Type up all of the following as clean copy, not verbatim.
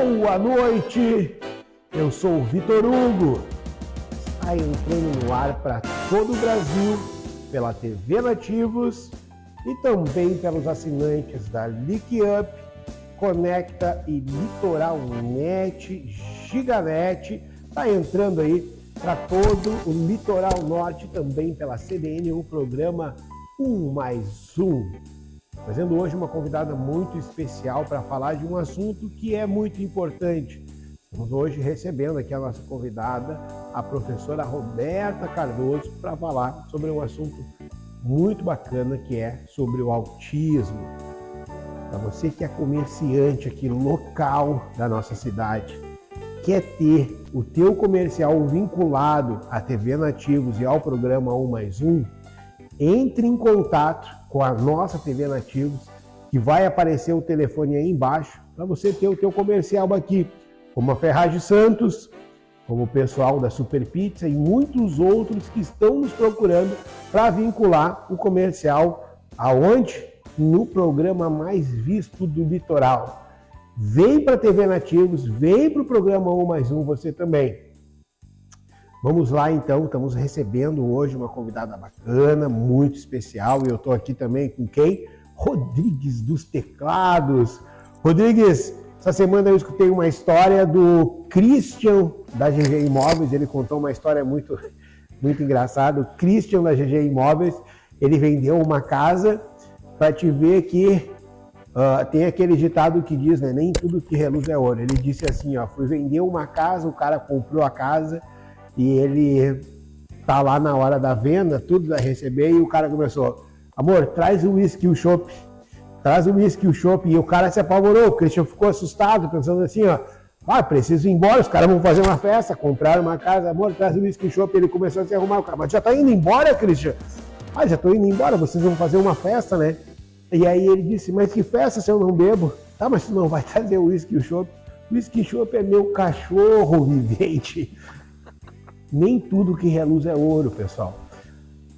Boa noite, eu sou o Vitor Hugo. Está entrando no ar para todo o Brasil, pela TV Nativos e também pelos assinantes da Link Up, Conecta e Litoral Net, Giganet. Está entrando aí para todo o Litoral Norte, também pela CBN, o programa 1+1. Trazendo hoje uma convidada muito especial para falar de um assunto que é muito importante. Estamos hoje recebendo aqui a nossa convidada, a professora Roberta Cardoso, para falar sobre um assunto muito bacana, que é sobre o autismo. Para você que é comerciante aqui local da nossa cidade, quer ter o teu comercial vinculado à TV Nativos e ao programa 1+1, entre em contato com a nossa TV Nativos, que vai aparecer o telefone aí embaixo, para você ter o teu comercial aqui, como a Ferragem Santos, como o pessoal da Super Pizza e muitos outros que estão nos procurando para vincular o comercial aonde? No programa mais visto do litoral. Vem para a TV Nativos, vem para o programa 1+1 você também. Vamos lá então, estamos recebendo hoje uma convidada bacana, muito especial, e eu estou aqui também com quem? Rodrigues dos Teclados. Rodrigues, essa semana eu escutei uma história do Christian da GG Imóveis, ele contou uma história muito engraçada. O Christian da GG Imóveis, ele vendeu uma casa, para te ver que tem aquele ditado que diz, né, nem tudo que reluz é ouro. Ele disse assim, ó, fui vender uma casa, o cara comprou a casa, e ele tá lá na hora da venda, tudo vai receber, e o cara começou, amor, traz o whisky e o chopp, traz o whisky e o chopp, e o cara se apavorou, o Christian ficou assustado, pensando assim, ó, preciso ir embora, os caras vão fazer uma festa, compraram uma casa, amor, traz o whisky e o chopp, ele começou a se arrumar, o cara, mas já tá indo embora, Christian? Já tô indo embora, vocês vão fazer uma festa, né? E aí ele disse, mas que festa se eu não bebo? Tá, mas tu não vai trazer o whisky e o chopp? O whisky e o chopp é meu cachorro vivente. Nem tudo que reluz é ouro, pessoal.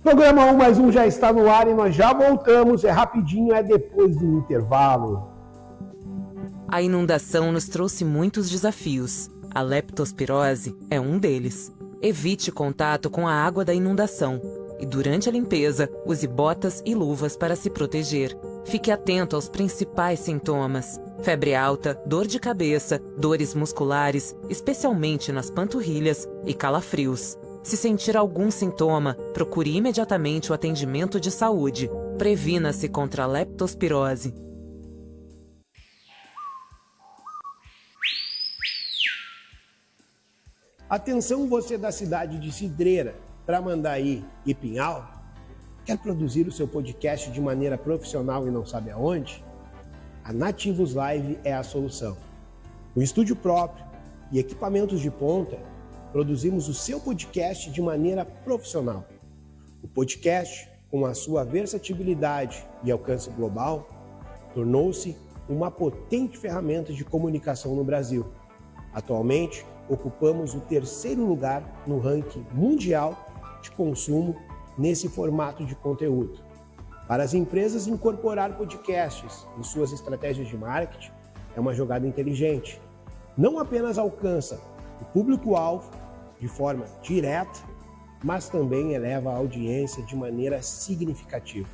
Programa 1+1 já está no ar e nós já voltamos. É rapidinho, é depois do intervalo. A inundação nos trouxe muitos desafios. A leptospirose é um deles. Evite contato com a água da inundação. E durante a limpeza, use botas e luvas para se proteger. Fique atento aos principais sintomas: febre alta, dor de cabeça, dores musculares, especialmente nas panturrilhas, e calafrios. Se sentir algum sintoma, procure imediatamente o atendimento de saúde. Previna-se contra a leptospirose. Atenção você da cidade de Cidreira, Tramandaí e Pinhal, quer produzir o seu podcast de maneira profissional e não sabe aonde? A Nativos Live é a solução. Com estúdio próprio e equipamentos de ponta, produzimos o seu podcast de maneira profissional. O podcast, com a sua versatilidade e alcance global, tornou-se uma potente ferramenta de comunicação no Brasil. Atualmente, ocupamos o 3º lugar no ranking mundial de consumo nesse formato de conteúdo. Para as empresas, incorporar podcasts em suas estratégias de marketing é uma jogada inteligente. Não apenas alcança o público-alvo de forma direta, mas também eleva a audiência de maneira significativa.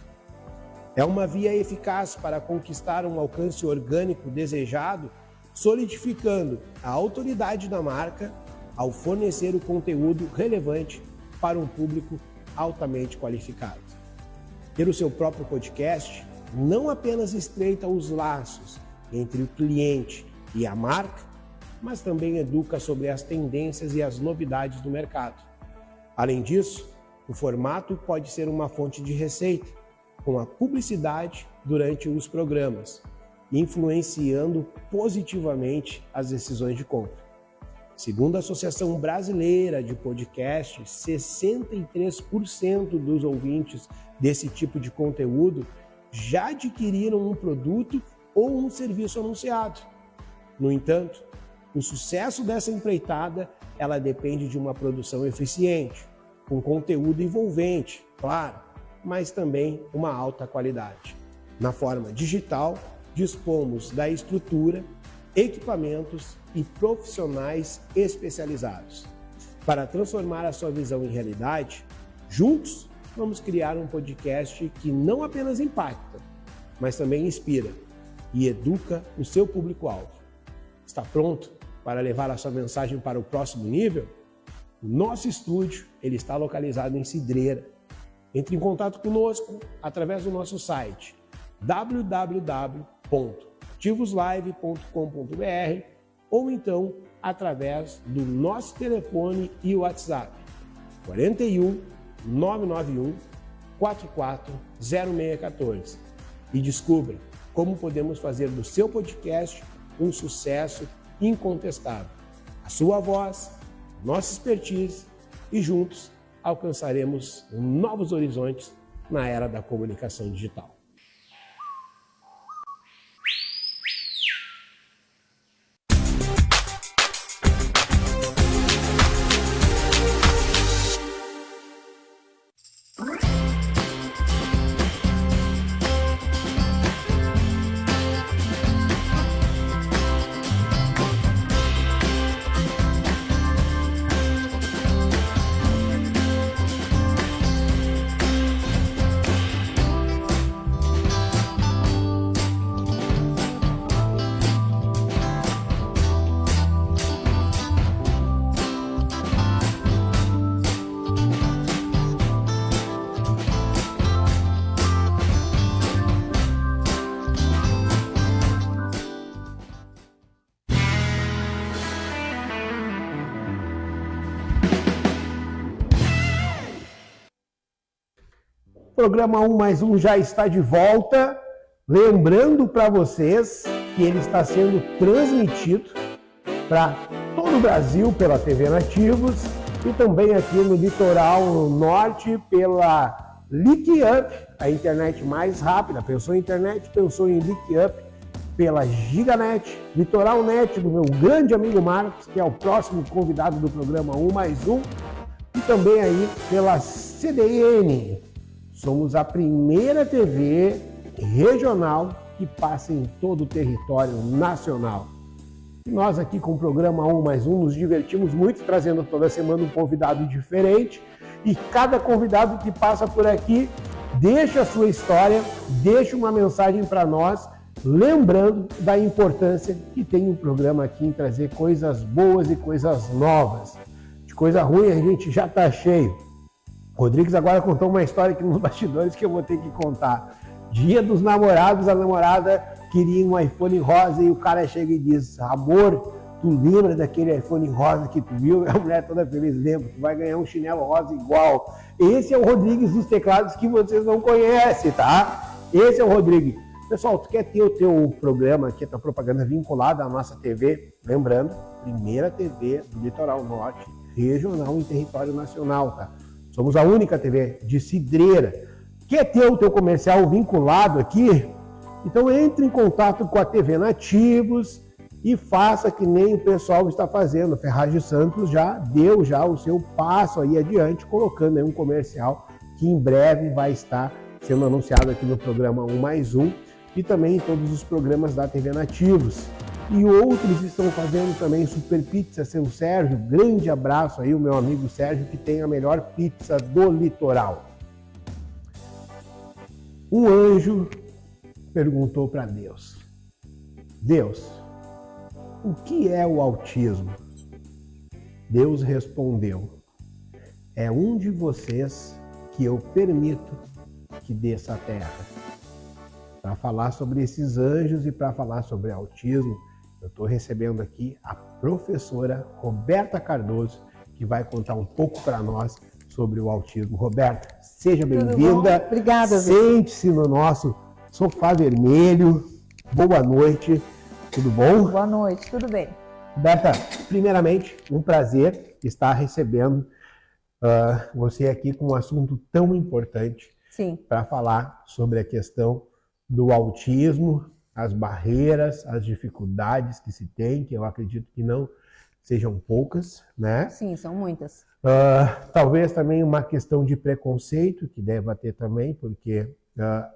É uma via eficaz para conquistar um alcance orgânico desejado, solidificando a autoridade da marca ao fornecer o conteúdo relevante para um público altamente qualificado. Ter o seu próprio podcast não apenas estreita os laços entre o cliente e a marca, mas também educa sobre as tendências e as novidades do mercado. Além disso, o formato pode ser uma fonte de receita, com a publicidade durante os programas, influenciando positivamente as decisões de compra. Segundo a Associação Brasileira de Podcasts, 63% dos ouvintes desse tipo de conteúdo já adquiriram um produto ou um serviço anunciado. No entanto, o sucesso dessa empreitada, ela depende de uma produção eficiente, com conteúdo envolvente, claro, mas também uma alta qualidade. Na forma digital, dispomos da estrutura equipamentos e profissionais especializados. Para transformar a sua visão em realidade, juntos vamos criar um podcast que não apenas impacta, mas também inspira e educa o seu público-alvo. Está pronto para levar a sua mensagem para o próximo nível? O nosso estúdio ele está localizado em Cidreira. Entre em contato conosco através do nosso site www.ativoslive.com.br ou então através do nosso telefone e WhatsApp 41 991 44 0614 e descubra como podemos fazer do seu podcast um sucesso incontestável. A sua voz, nossa expertise e juntos alcançaremos novos horizontes na era da comunicação digital. O programa 1+1 já está de volta, lembrando para vocês que ele está sendo transmitido para todo o Brasil pela TV Nativos e também aqui no litoral norte pela LinkUp, a internet mais rápida. Pensou em internet, pensou em LinkUp, pela Giganet, Litoral Net, do meu grande amigo Marcos, que é o próximo convidado do programa 1+1, e também aí pela CDN. Somos a primeira TV regional que passa em todo o território nacional. E nós aqui com o programa 1+1 nos divertimos muito, trazendo toda semana um convidado diferente. E cada convidado que passa por aqui deixa a sua história, deixa uma mensagem para nós, lembrando da importância que tem um programa aqui em trazer coisas boas e coisas novas. De coisa ruim a gente já está cheio. Rodrigues agora contou uma história aqui nos bastidores que eu vou ter que contar. Dia dos namorados, a namorada queria um iPhone rosa e o cara chega e diz: amor, tu lembra daquele iPhone rosa que tu viu? A mulher toda feliz: lembra, tu vai ganhar um chinelo rosa igual. Esse é o Rodrigues dos teclados que vocês não conhecem, tá? Esse é o Rodrigues. Pessoal, tu quer ter o teu programa aqui, a tua propaganda vinculada à nossa TV? Lembrando, primeira TV do Litoral Norte, regional em território nacional, tá? Somos a única TV de Cidreira. Quer ter o teu comercial vinculado aqui? Então entre em contato com a TV Nativos e faça que nem o pessoal está fazendo. Ferragem Santos já deu o seu passo aí adiante, colocando aí um comercial que em breve vai estar sendo anunciado aqui no programa 1+1 e também em todos os programas da TV Nativos. E outros estão fazendo também Super Pizza, seu Sérgio. Grande abraço aí, o meu amigo Sérgio, que tem a melhor pizza do litoral. Um anjo perguntou para Deus: Deus, o que é o autismo? Deus respondeu: é um de vocês que eu permito que desça à terra. Para falar sobre esses anjos e para falar sobre autismo, eu estou recebendo aqui a professora Roberta Cardoso, que vai contar um pouco para nós sobre o autismo. Roberta, seja bem-vinda. Obrigada. Sente-se no nosso sofá vermelho. Boa noite. Tudo bom? Boa noite, tudo bem. Roberta, primeiramente, um prazer estar recebendo você aqui com um assunto tão importante para falar sobre a questão do autismo, as barreiras, as dificuldades que se tem, que eu acredito que não sejam poucas, né? Sim, são muitas. Talvez também uma questão de preconceito, que deva ter também, porque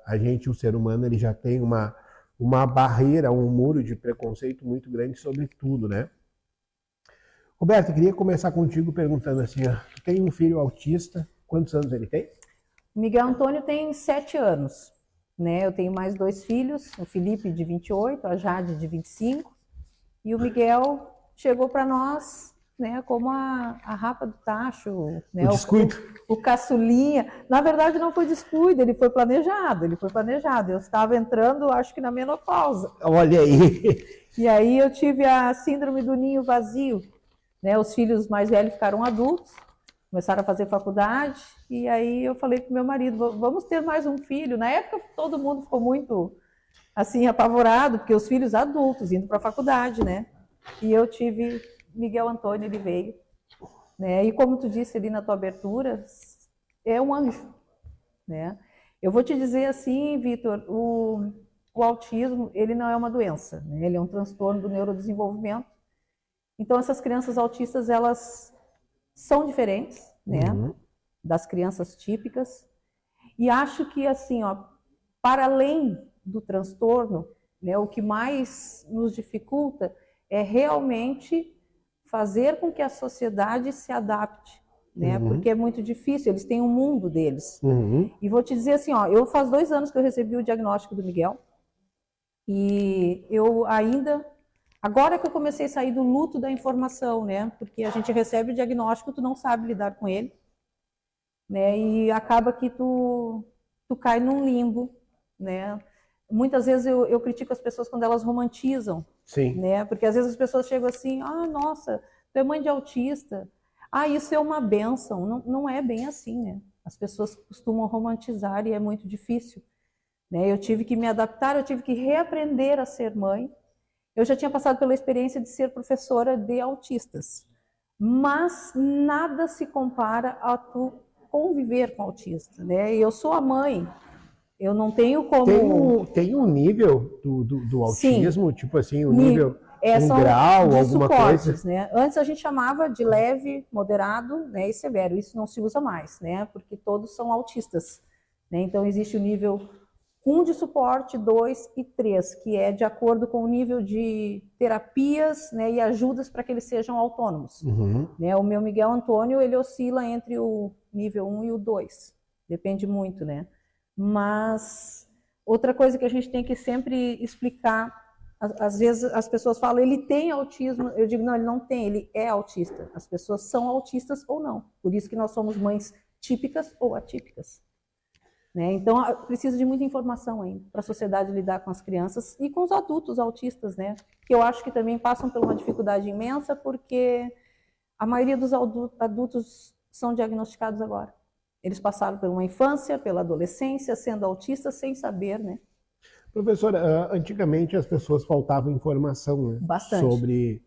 a gente, o ser humano, ele já tem uma uma barreira, um muro de preconceito muito grande sobre tudo, né? Roberto, eu queria começar contigo perguntando assim, ó, tu tem um filho autista, quantos anos ele tem? Miguel Antônio tem 7 anos, né? Eu tenho mais 2 filhos, o Felipe de 28, a Jade de 25, e o Miguel chegou para nós, né, como a rapa do tacho, né? O descuido. O caçulinha. Na verdade não foi descuido, ele foi planejado. Eu estava entrando, acho que na menopausa. Olha aí. E aí eu tive a síndrome do ninho vazio, né? Os filhos mais velhos ficaram adultos, começaram a fazer faculdade, e aí eu falei para o meu marido, vamos ter mais um filho. Na época todo mundo ficou muito assim apavorado, porque os filhos adultos indo para a faculdade, né? E eu tive Miguel Antônio, ele veio, né? E como tu disse ali na tua abertura, é um anjo, né? Eu vou te dizer assim, Vitor, o autismo, ele não é uma doença, né? Ele é um transtorno do neurodesenvolvimento. Então essas crianças autistas, elas são diferentes, né? Das crianças típicas. E acho que assim, ó, para além do transtorno, né, o que mais nos dificulta é realmente fazer com que a sociedade se adapte, né? Porque é muito difícil, eles têm um mundo deles. E vou te dizer assim, ó, eu faz 2 anos que eu recebi o diagnóstico do Miguel, e eu ainda, agora que eu comecei a sair do luto da informação, né? Porque a gente recebe o diagnóstico, tu não sabe lidar com ele, né? E acaba que tu cai num limbo, né? Muitas vezes eu critico as pessoas quando elas romantizam. Sim. Né? Porque às vezes as pessoas chegam assim, nossa, tu é mãe de autista, isso é uma bênção. Não, não é bem assim, né? As pessoas costumam romantizar e é muito difícil, né? Eu tive que me adaptar, eu tive que reaprender a ser mãe. Eu já tinha passado pela experiência de ser professora de autistas, mas nada se compara a tu conviver com autista, né? E eu sou a mãe. Eu não tenho como... Tem um nível do autismo, sim, tipo assim, um nível, um são grau, de alguma suportes, coisa? Né? Antes a gente chamava de leve, moderado, né, e severo. Isso não se usa mais, né? Porque todos são autistas, né? Então existe o nível 1 de suporte, 2 e 3, que é de acordo com o nível de terapias, né, e ajudas para que eles sejam autônomos. Né? O meu Miguel Antônio, ele oscila entre o nível 1 e o 2. Depende muito, né? Mas outra coisa que a gente tem que sempre explicar, às vezes as pessoas falam, ele tem autismo, eu digo, não, ele não tem, ele é autista. As pessoas são autistas ou não, por isso que nós somos mães típicas ou atípicas. Né? Então precisa de muita informação ainda para a sociedade lidar com as crianças e com os adultos autistas, né? Que eu acho que também passam por uma dificuldade imensa, porque a maioria dos adultos são diagnosticados agora. Eles passaram por uma infância, pela adolescência, sendo autistas sem saber, né? Professora, antigamente as pessoas faltavam informação, né? Bastante. Sobre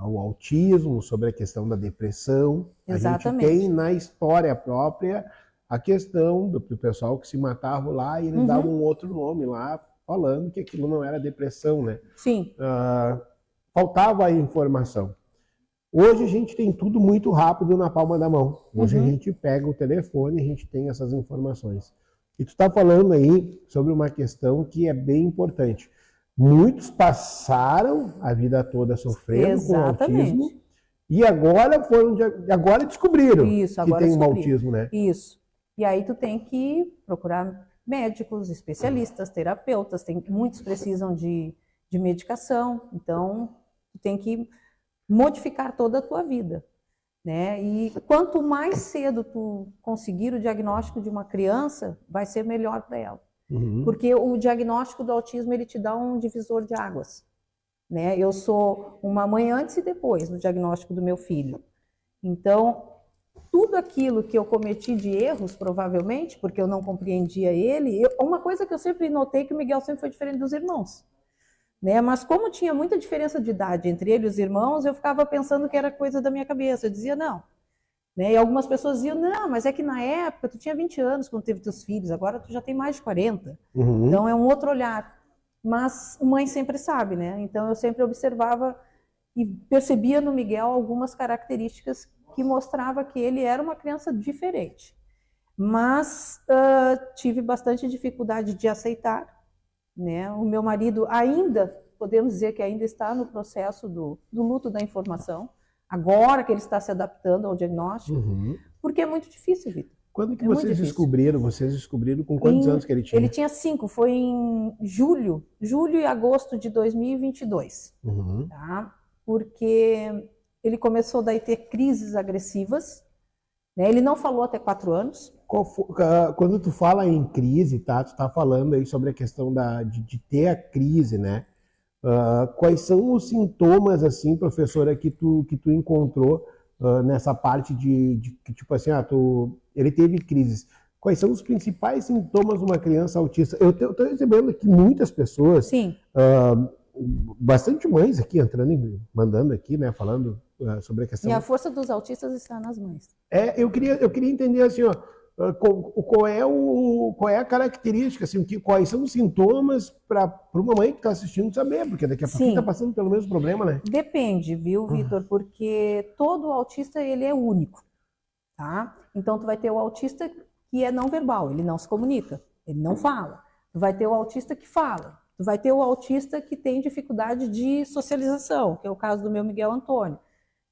o autismo, sobre a questão da depressão. Exatamente. A gente tem na história própria a questão do pessoal que se matava lá e eles davam um outro nome lá, falando que aquilo não era depressão, né? Sim. Faltava a informação. Hoje a gente tem tudo muito rápido na palma da mão. Hoje a gente pega o telefone e a gente tem essas informações. E tu está falando aí sobre uma questão que é bem importante. Muitos passaram a vida toda sofrendo com autismo e agora descobriram que tem um autismo, né? Isso. E aí tu tem que procurar médicos, especialistas, terapeutas. Muitos precisam de medicação. Então, tu tem que modificar toda a tua vida, né? E quanto mais cedo tu conseguir o diagnóstico de uma criança, vai ser melhor para ela. Porque o diagnóstico do autismo, ele te dá um divisor de águas, né? Eu sou uma mãe antes e depois do diagnóstico do meu filho. Então, tudo aquilo que eu cometi de erros, provavelmente, porque eu não compreendia ele, uma coisa que eu sempre notei, que o Miguel sempre foi diferente dos irmãos. Né? Mas como tinha muita diferença de idade entre ele e os irmãos, eu ficava pensando que era coisa da minha cabeça. Eu dizia, não. Né? E algumas pessoas diziam, não, mas é que na época tu tinha 20 anos quando teve teus filhos, agora tu já tem mais de 40. Então é um outro olhar. Mas mãe sempre sabe, né? Então eu sempre observava e percebia no Miguel algumas características que mostrava que ele era uma criança diferente. Mas tive bastante dificuldade de aceitar, né? O meu marido ainda, podemos dizer que ainda está no processo do luto da informação, agora que ele está se adaptando ao diagnóstico, porque é muito difícil, Vitor. Quando que vocês descobriram? Vocês descobriram com quantos anos que ele tinha? Ele tinha 5, foi em julho e agosto de 2022, tá? Porque ele começou daí a ter crises agressivas, né? Ele não falou até 4 anos. Quando tu fala em crise, tá? Tu tá falando aí sobre a questão de ter a crise, né? Quais são os sintomas, assim, professora, que tu encontrou nessa parte de tipo assim, ele teve crises. Quais são os principais sintomas de uma criança autista? Eu estou recebendo aqui muitas pessoas, sim, bastante mães aqui entrando, mandando aqui, né, falando sobre a questão. E a força dos autistas está nas mães. Eu queria entender assim, qual é a característica, assim, quais são os sintomas para uma mãe que está assistindo saber, porque daqui a pouco está passando pelo mesmo problema, né? Depende, viu, Vitor? Porque todo autista ele é único, tá? Então tu vai ter o autista que é não verbal, ele não se comunica, ele não fala. Tu vai ter o autista que fala. Tu vai ter o autista que tem dificuldade de socialização, que é o caso do meu Miguel Antônio.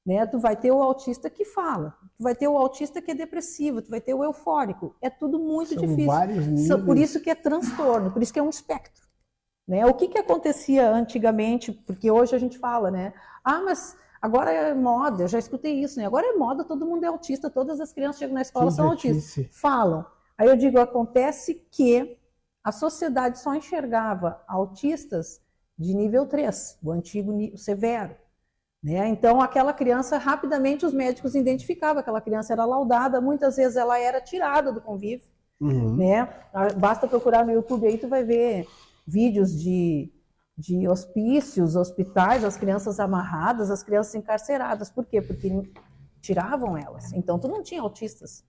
Né? Tu vai ter o autista que fala, tu vai ter o autista que é depressivo, tu vai ter o eufórico. É tudo muito difícil. Vários níveis. Por isso que é transtorno, por isso que é um espectro. Né? O que acontecia antigamente, porque hoje a gente fala, né? Mas agora é moda, eu já escutei isso, né? Agora é moda, todo mundo é autista, todas as crianças chegam na escola são autistas. Falam. Aí eu digo, acontece que a sociedade só enxergava autistas de nível 3, o antigo severo. Né? Então, aquela criança, rapidamente os médicos identificavam, aquela criança era laudada, muitas vezes ela era tirada do convívio. Né? Basta procurar no YouTube aí, tu vai ver vídeos de hospícios, hospitais, as crianças amarradas, as crianças encarceradas. Por quê? Porque tiravam elas. Então, tu não tinha autistas.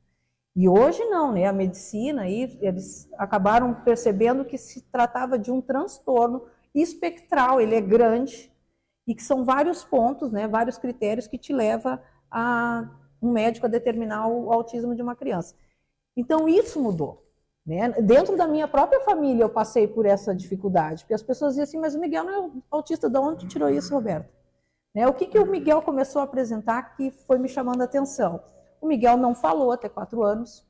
E hoje não, né? A medicina, aí, eles acabaram percebendo que se tratava de um transtorno espectral, ele é grande, e que são vários pontos, né, vários critérios que te levam a um médico a determinar o autismo de uma criança. Então, isso mudou. Né? Dentro da minha própria família, eu passei por essa dificuldade, porque as pessoas diziam assim, mas o Miguel não é autista, de onde tu tirou isso, Roberto? Né? O que o Miguel começou a apresentar que foi me chamando a atenção? O Miguel não falou até 4 anos,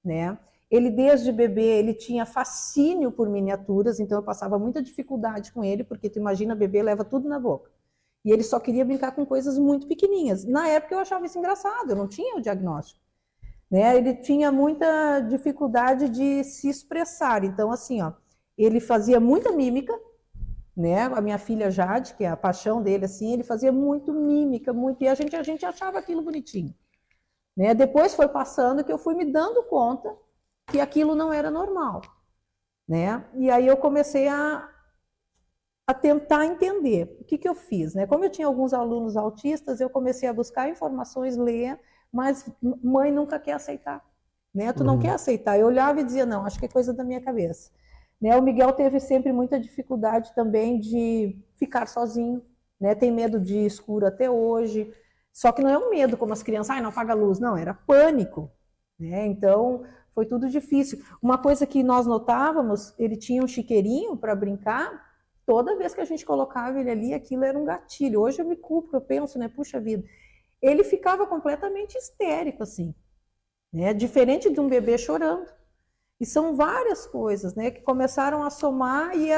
né? Ele, desde bebê, ele tinha fascínio por miniaturas, então eu passava muita dificuldade com ele, porque tu imagina, bebê leva tudo na boca. E ele só queria brincar com coisas muito pequenininhas. Na época eu achava isso engraçado, eu não tinha o diagnóstico. Né? Ele tinha muita dificuldade de se expressar, então assim, ele fazia muita mímica, né? A minha filha Jade, que é a paixão dele, assim, ele fazia muito mímica, muito, e a gente achava aquilo bonitinho. Né? Depois foi passando que eu fui me dando conta que aquilo não era normal, né? E aí eu comecei a tentar entender. O que eu fiz, né? Como eu tinha alguns alunos autistas, eu comecei a buscar informações, ler, mas mãe nunca quer aceitar, né? Tu não quer aceitar. Eu olhava e dizia, não, acho que é coisa da minha cabeça. Né? O Miguel teve sempre muita dificuldade também de ficar sozinho, né? Tem medo de escuro até hoje, só que não é um medo como as crianças, não apaga a luz, não, era pânico, né? Então, foi tudo difícil. Uma coisa que nós notávamos, ele tinha um chiqueirinho para brincar, toda vez que a gente colocava ele ali, aquilo era um gatilho. Hoje eu me culpo, eu penso, né, puxa vida. Ele ficava completamente histérico, assim, né, diferente de um bebê chorando. E são várias coisas, né, que começaram a somar e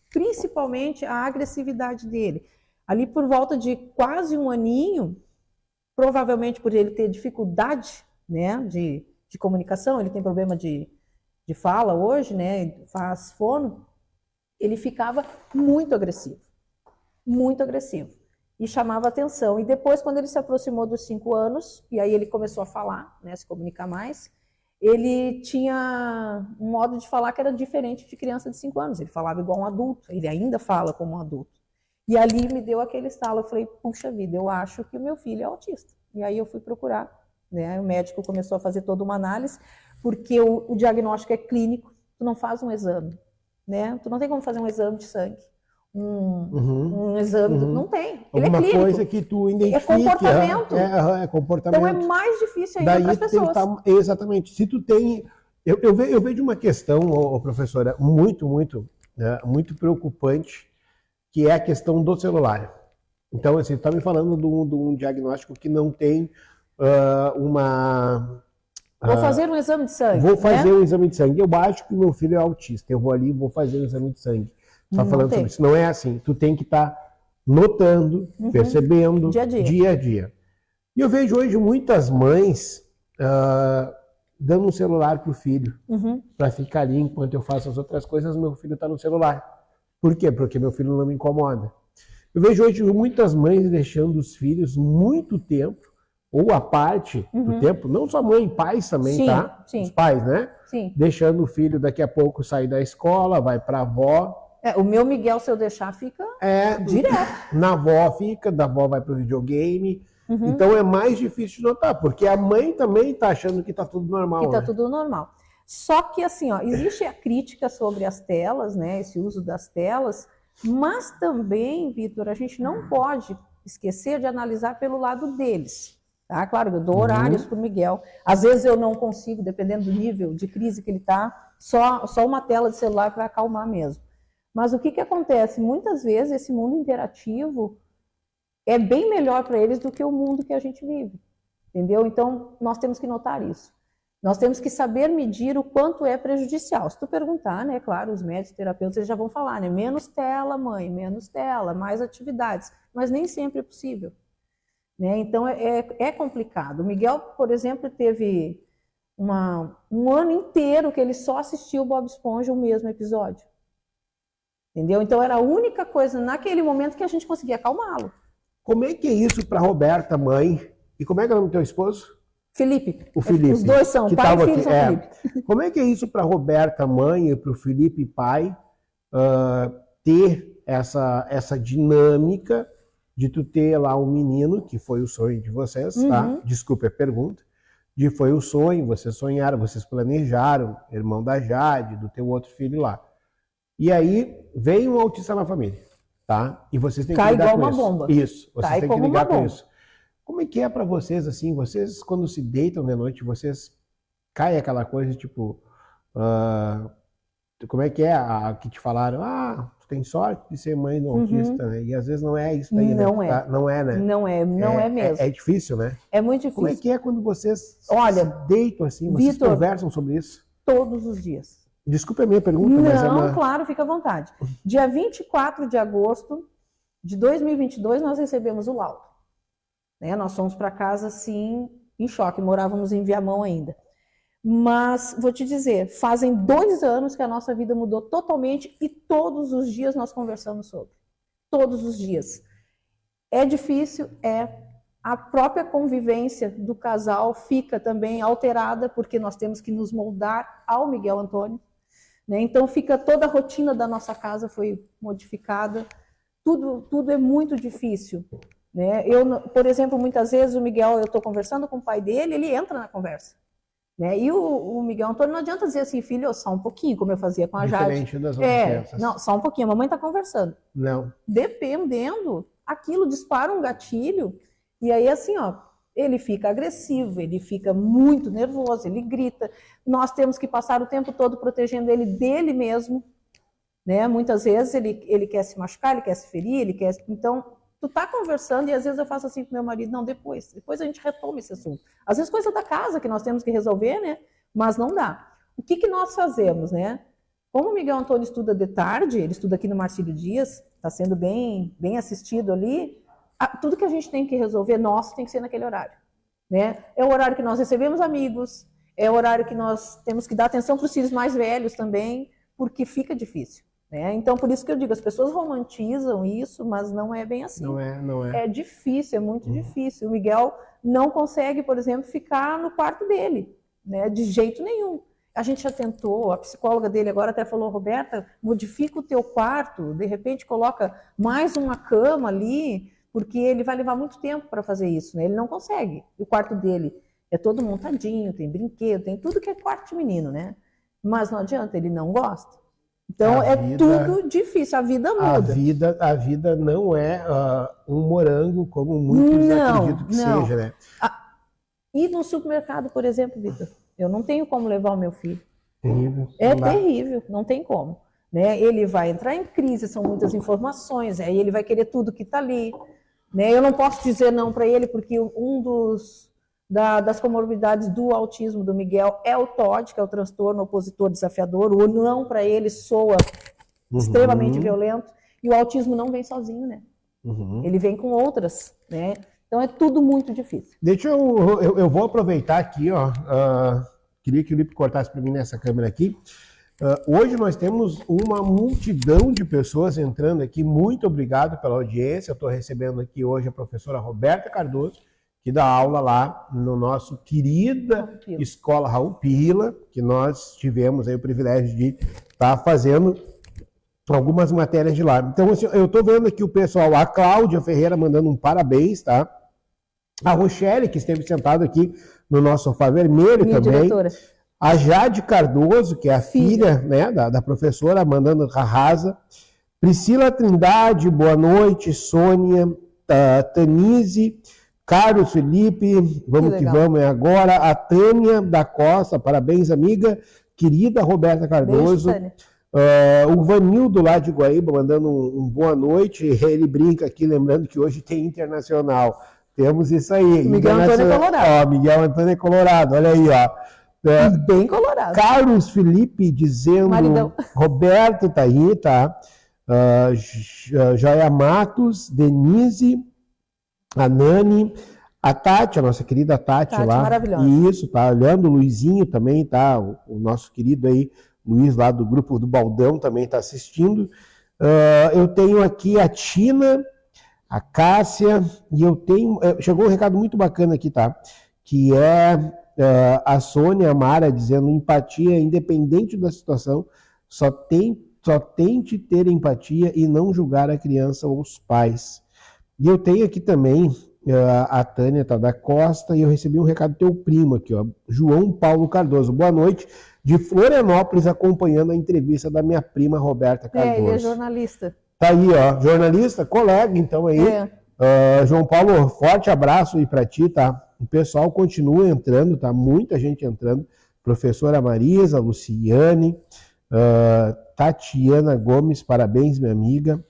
principalmente a agressividade dele. Ali por volta de quase 1 aninho, provavelmente por ele ter dificuldade, né, de comunicação, ele tem problema de fala hoje, né, faz fono, ele ficava muito agressivo, e chamava atenção. E depois, quando ele se aproximou dos 5 anos, e aí ele começou a falar, né, se comunicar mais, ele tinha um modo de falar que era diferente de criança de 5 anos, ele falava igual um adulto, ele ainda fala como um adulto. E ali me deu aquele estalo, eu falei, puxa vida, eu acho que o meu filho é autista. E aí eu fui procurar. Né? O médico começou a fazer toda uma análise, porque o diagnóstico é clínico, tu não faz um exame, né? Tu não tem como fazer um exame de sangue, um exame, não tem. Ele alguma é clínico. Coisa que tu identifique. É comportamento. É comportamento. Então é mais difícil ainda para as pessoas. Exatamente. Se tu tem... Eu vejo uma questão, professora, muito né, muito preocupante, que é a questão do celular. Então, assim, está me falando de um diagnóstico que não tem uma... Vou fazer um exame de sangue. Vou fazer um exame de sangue. Eu acho que meu filho é autista. Eu vou ali e vou fazer um exame de sangue. Tu tá falando sobre isso. Não é assim. Tu tem que estar notando, percebendo, dia a dia. E eu vejo hoje muitas mães dando um celular pro filho, para ficar ali enquanto eu faço as outras coisas, meu filho está no celular. Por quê? Porque meu filho não me incomoda. Eu vejo hoje muitas mães deixando os filhos muito tempo, ou a parte do tempo, não só mãe, pais também, sim, tá? Sim. Os pais, né? Sim. Deixando o filho daqui a pouco sair da escola, vai para a avó. O meu Miguel, se eu deixar, fica direto. Na avó fica, da avó vai pro videogame. Então é mais difícil de notar, porque a mãe também está achando que está tudo normal. Que está tudo normal. Só que assim, ó, existe a crítica sobre as telas, né? Esse uso das telas, mas também, Vitor, a gente não pode esquecer de analisar pelo lado deles. Tá? Claro, eu dou horários para o Miguel. Às vezes eu não consigo, dependendo do nível de crise que ele está, só uma tela de celular para acalmar mesmo. Mas o que acontece? Muitas vezes esse mundo interativo é bem melhor para eles do que o mundo que a gente vive. Entendeu? Então, nós temos que notar isso. Nós temos que saber medir o quanto é prejudicial. Se tu perguntar, né, claro, os médicos, terapeutas, eles já vão falar, né, menos tela, mãe, menos tela, mais atividades. Mas nem sempre é possível. Né? Então, é complicado. O Miguel, por exemplo, teve um ano inteiro que ele só assistiu o Bob Esponja o mesmo episódio. Entendeu? Então, era a única coisa naquele momento que a gente conseguia acalmá-lo. Como é que é isso para Roberta, mãe? E como é que é o nome do teu esposo? Felipe. O Felipe. Os dois são, pai e filho são Felipe. Como é que é isso para Roberta, mãe, e para o Felipe, pai, ter essa dinâmica de tu ter lá um menino, que foi o sonho de vocês, tá? Desculpa a pergunta. Foi o sonho, vocês sonharam, vocês planejaram, irmão da Jade, do teu outro filho lá. E aí, veio um autista na família, tá? E vocês têm que lidar com isso. Cai igual uma bomba. Isso, vocês têm que ligar com isso. Como é que é para vocês, assim, vocês quando se deitam de noite, vocês cai aquela coisa, tipo, como é que é a que te falaram, tu tem sorte de ser mãe do autista, né? E às vezes não é isso daí, não né? É. Não é, né? Não é mesmo. É difícil, né? É muito difícil. Como é que é quando vocês se deitam assim, vocês Vitor, conversam sobre isso? Todos os dias. Desculpa a minha pergunta, mas claro, fica à vontade. Dia 24 de agosto de 2022, nós recebemos o laudo. Né? Nós fomos para casa, assim, em choque. Morávamos em Viamão ainda. Mas, vou te dizer, fazem 2 anos que a nossa vida mudou totalmente e todos os dias nós conversamos sobre. Todos os dias. É difícil, a própria convivência do casal fica também alterada, porque nós temos que nos moldar ao Miguel Antônio. Né? Então, fica toda a rotina da nossa casa foi modificada. Tudo é muito difícil. Né? Eu, por exemplo, muitas vezes o Miguel, eu estou conversando com o pai dele, ele entra na conversa. Né? E o Miguel Antônio não adianta dizer assim, filho, só um pouquinho, como eu fazia com a Jade. Diferente das outras crianças. Não, só um pouquinho, a mamãe está conversando. Não. Dependendo, aquilo dispara um gatilho, e aí assim, ó, ele fica agressivo, ele fica muito nervoso, ele grita. Nós temos que passar o tempo todo protegendo ele dele mesmo. Né? Muitas vezes ele quer se machucar, ele quer se ferir, ele quer... Então, tu tá conversando e às vezes eu faço assim com meu marido, não, depois a gente retoma esse assunto. Às vezes coisa da casa que nós temos que resolver, né? Mas não dá. O que nós fazemos, né? Como o Miguel Antônio estuda de tarde, ele estuda aqui no Marcílio Dias, está sendo bem assistido ali, tudo que a gente tem que resolver, nosso, tem que ser naquele horário. Né? É o horário que nós recebemos amigos, é o horário que nós temos que dar atenção para os filhos mais velhos também, porque fica difícil. Né? Então, por isso que eu digo, as pessoas romantizam isso, mas não é bem assim. Não é. É difícil, é muito difícil. O Miguel não consegue, por exemplo, ficar no quarto dele, né? De jeito nenhum. A gente já tentou, a psicóloga dele agora até falou, Roberta, modifica o teu quarto, de repente coloca mais uma cama ali, porque ele vai levar muito tempo para fazer isso, né? Ele não consegue. O quarto dele é todo montadinho, tem brinquedo, tem tudo que é quarto de menino, né? Mas não adianta, ele não gosta. Então tudo difícil, a vida muda. A vida não é um morango, como muitos acreditam que seja, né? E no supermercado, por exemplo, Vitor, eu não tenho como levar o meu filho. Terrível. É terrível, não tem como. né? Ele vai entrar em crise, são muitas informações, aí ele vai querer tudo que está ali, né? Eu não posso dizer não para ele, porque das comorbidades do autismo do Miguel é o TOD, que é o transtorno opositor desafiador. O não para ele soa extremamente violento, e o autismo não vem sozinho, né? Ele vem com outras, né? Então é tudo muito difícil. Deixa eu vou aproveitar aqui, ó. Queria que o Lipe cortasse para mim nessa câmera aqui. Hoje nós temos uma multidão de pessoas entrando aqui. Muito obrigado pela audiência. Eu estou recebendo aqui hoje a professora Roberta Cardoso, que dá aula lá no nosso querida Escola Raul Pila, que nós tivemos aí o privilégio de estar fazendo algumas matérias de lá. Então, assim, eu estou vendo aqui o pessoal, a Cláudia Ferreira mandando um parabéns, tá? A Rochelle, que esteve sentado aqui no nosso sofá vermelho Minha também. diretora. A Jade Cardoso, que é a filha, né, da professora, mandando arrasa. Priscila Trindade, boa noite. Sônia, Tanise, Carlos Felipe, vamos que vamos, é agora. A Tânia da Costa, parabéns, amiga. Querida Roberta Cardoso. Beijo, Tânia. O Vanildo lá de Guaíba mandando um boa noite. Ele brinca aqui, lembrando que hoje tem internacional. Temos isso aí. Miguel Antônio é Colorado. Ó, Miguel Antônio é Colorado, olha aí, ó. Bem colorado. Carlos Felipe dizendo, Maridão. Roberto tá aí, tá? Joia Matos, Denise, a Nani, a Tati, a nossa querida Tati lá. Maravilhosa. Isso, tá olhando, o Luizinho também, tá? O nosso querido aí, Luiz lá do grupo do Baldão também tá assistindo. Eu tenho aqui a Tina, a Cássia, e eu tenho... chegou um recado muito bacana aqui, tá? Que é a Sônia Amara dizendo: empatia, independente da situação, só tente ter empatia e não julgar a criança ou os pais. E eu tenho aqui também a Tânia tá, da Costa, e eu recebi um recado do teu primo aqui, ó, João Paulo Cardoso. Boa noite, de Florianópolis, acompanhando a entrevista da minha prima Roberta Cardoso. Ele é jornalista. Tá aí, ó, jornalista, colega, então aí. João Paulo, forte abraço aí pra ti, tá? O pessoal continua entrando, tá? Muita gente entrando. Professora Marisa, Luciane, Tatiana Gomes, parabéns, minha amiga.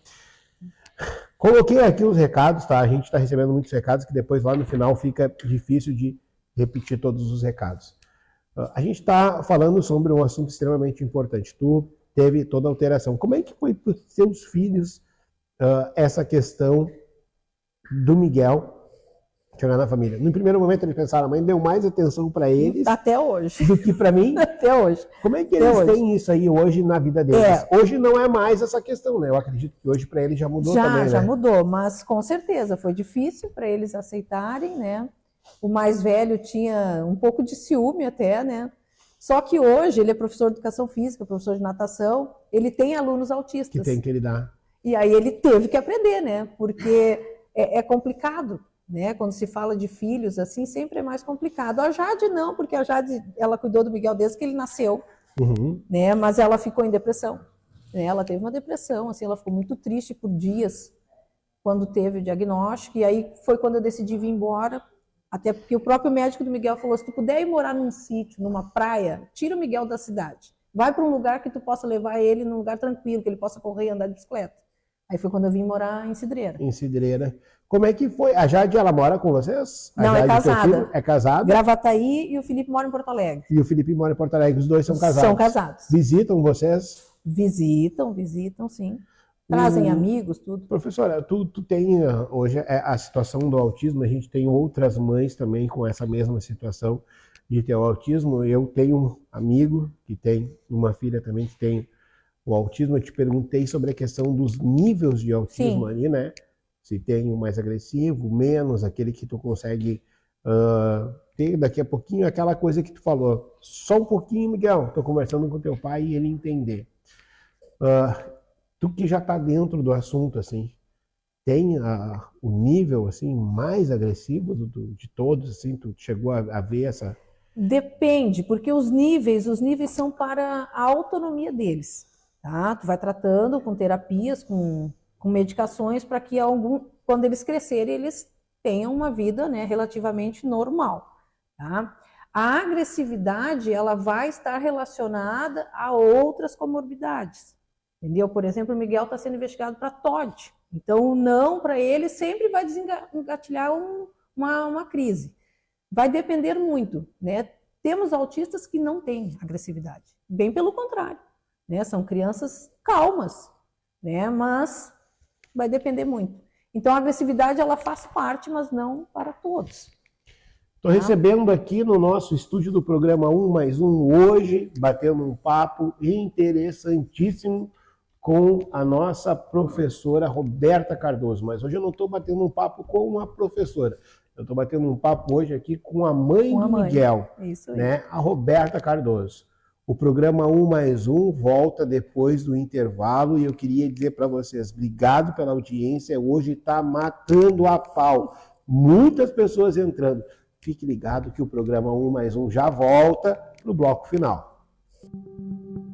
Coloquei aqui os recados, tá? A gente está recebendo muitos recados que depois lá no final fica difícil de repetir todos os recados. A gente está falando sobre um assunto extremamente importante. Tu teve toda a alteração. Como é que foi para os seus filhos essa questão do Miguel chegar na família? No primeiro momento eles pensaram, a mãe deu mais atenção para eles até hoje do que para mim. Até hoje. Como é que eles têm isso aí hoje na vida deles? Hoje não é mais essa questão, né? Eu acredito que hoje para eles já mudou também, Já né? mudou, mas com certeza foi difícil para eles aceitarem, né? O mais velho tinha um pouco de ciúme até, né? Só que hoje ele é professor de educação física, professor de natação, ele tem alunos autistas. Que tem que lidar. E aí ele teve que aprender, né? Porque é complicado, né? Quando se fala de filhos, assim, sempre é mais complicado. A Jade não, porque a Jade, ela cuidou do Miguel desde que ele nasceu, né? Mas ela ficou em depressão, né? Ela teve uma depressão, assim, ela ficou muito triste por dias quando teve o diagnóstico, e aí foi quando eu decidi vir embora, até porque o próprio médico do Miguel falou, se tu puder ir morar num sítio, numa praia, tira o Miguel da cidade, vai para um lugar que tu possa levar ele num lugar tranquilo, que ele possa correr e andar de bicicleta. Aí foi quando eu vim morar em Cidreira. Em Cidreira. Como é que foi? A Jade, ela mora com vocês? Não, é casada. É casada? Gravataí, e o Felipe mora em Porto Alegre. E o Felipe mora em Porto Alegre, os dois são casados? São casados. Visitam vocês? Visitam, sim. Trazem amigos, tudo. Professora, tu tem hoje a situação do autismo, a gente tem outras mães também com essa mesma situação de ter o autismo. Eu tenho um amigo que tem uma filha também que tem o autismo. Eu te perguntei sobre a questão dos níveis de autismo ali, né? Se tem o mais agressivo, menos, aquele que tu consegue ter daqui a pouquinho, aquela coisa que tu falou. Só um pouquinho, Miguel, tô conversando com teu pai e ele entender. Tu que já tá dentro do assunto, assim, tem o nível, assim, mais agressivo de todos, assim, tu chegou a ver essa... Depende, porque os níveis são para a autonomia deles, tá? Tu vai tratando com terapias, com medicações, para que quando eles crescerem, eles tenham uma vida, né, relativamente normal, tá? A agressividade, ela vai estar relacionada a outras comorbidades, Entendeu? Por exemplo, o Miguel está sendo investigado para TOD. Então, o não para ele sempre vai desengatilhar uma crise. Vai depender muito, né? Temos autistas que não têm agressividade. Bem pelo contrário, né? São crianças calmas, né? Mas vai depender muito. Então, a agressividade, ela faz parte, mas não para todos. Estou recebendo aqui no nosso estúdio do programa 1+1 hoje, batendo um papo interessantíssimo com a nossa professora Roberta Cardoso. Mas hoje eu não estou batendo um papo com uma professora. Eu estou batendo um papo hoje aqui com a mãe do Miguel, isso aí, né? A Roberta Cardoso. O programa 1+1 volta depois do intervalo e eu queria dizer para vocês, obrigado pela audiência, hoje está matando a pau. Muitas pessoas entrando. Fique ligado que o programa 1+1 já volta para o bloco final.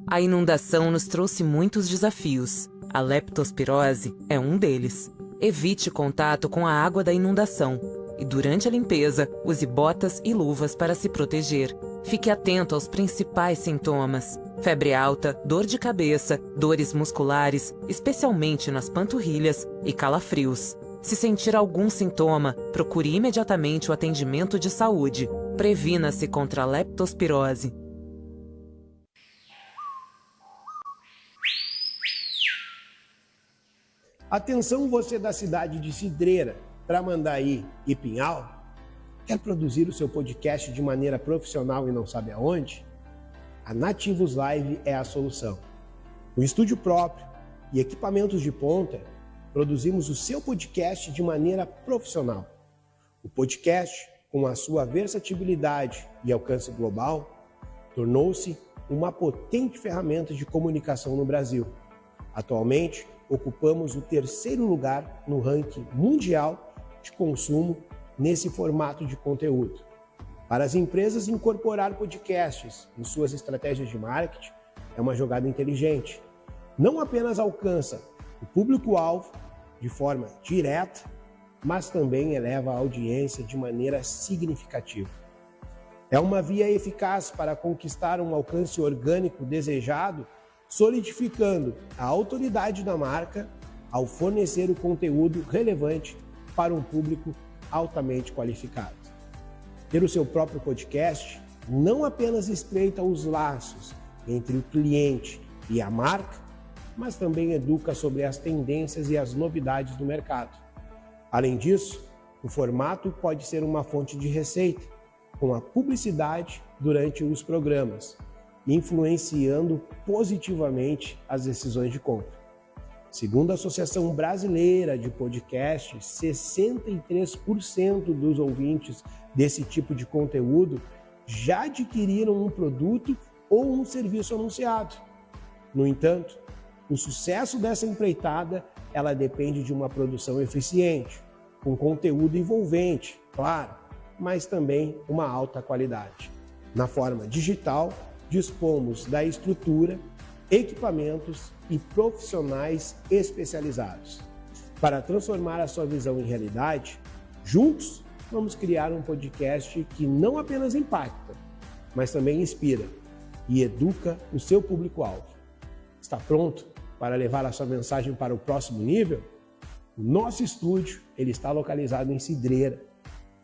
A inundação nos trouxe muitos desafios. A leptospirose é um deles. Evite contato com a água da inundação. E durante a limpeza, use botas e luvas para se proteger. Fique atento aos principais sintomas: febre alta, dor de cabeça, dores musculares, especialmente nas panturrilhas, e calafrios. Se sentir algum sintoma, procure imediatamente o atendimento de saúde. Previna-se contra a leptospirose. Atenção você da cidade de Cidreira, Tramandaí e Pinhal. Quer produzir o seu podcast de maneira profissional e não sabe aonde? A Nativos Live é a solução. Com estúdio próprio e equipamentos de ponta, produzimos o seu podcast de maneira profissional. O podcast, com a sua versatilidade e alcance global, tornou-se uma potente ferramenta de comunicação no Brasil. Atualmente, ocupamos o 3º lugar no ranking mundial de consumo nesse formato de conteúdo. Para as empresas, incorporar podcasts em suas estratégias de marketing é uma jogada inteligente. Não apenas alcança o público-alvo de forma direta, mas também eleva a audiência de maneira significativa. É uma via eficaz para conquistar um alcance orgânico desejado, solidificando a autoridade da marca ao fornecer o conteúdo relevante para um público altamente qualificado. Ter o seu próprio podcast não apenas estreita os laços entre o cliente e a marca, mas também educa sobre as tendências e as novidades do mercado. Além disso, o formato pode ser uma fonte de receita, com a publicidade durante os programas, influenciando positivamente as decisões de compra. Segundo a Associação Brasileira de Podcasts, 63% dos ouvintes desse tipo de conteúdo já adquiriram um produto ou um serviço anunciado. No entanto, o sucesso dessa empreitada, ela depende de uma produção eficiente, com conteúdo envolvente, claro, mas também uma alta qualidade. Na forma digital, dispomos da estrutura, equipamentos e profissionais especializados. Para transformar a sua visão em realidade, juntos vamos criar um podcast que não apenas impacta, mas também inspira e educa o seu público-alvo. Está pronto para levar a sua mensagem para o próximo nível? O nosso estúdio ele está localizado em Cidreira.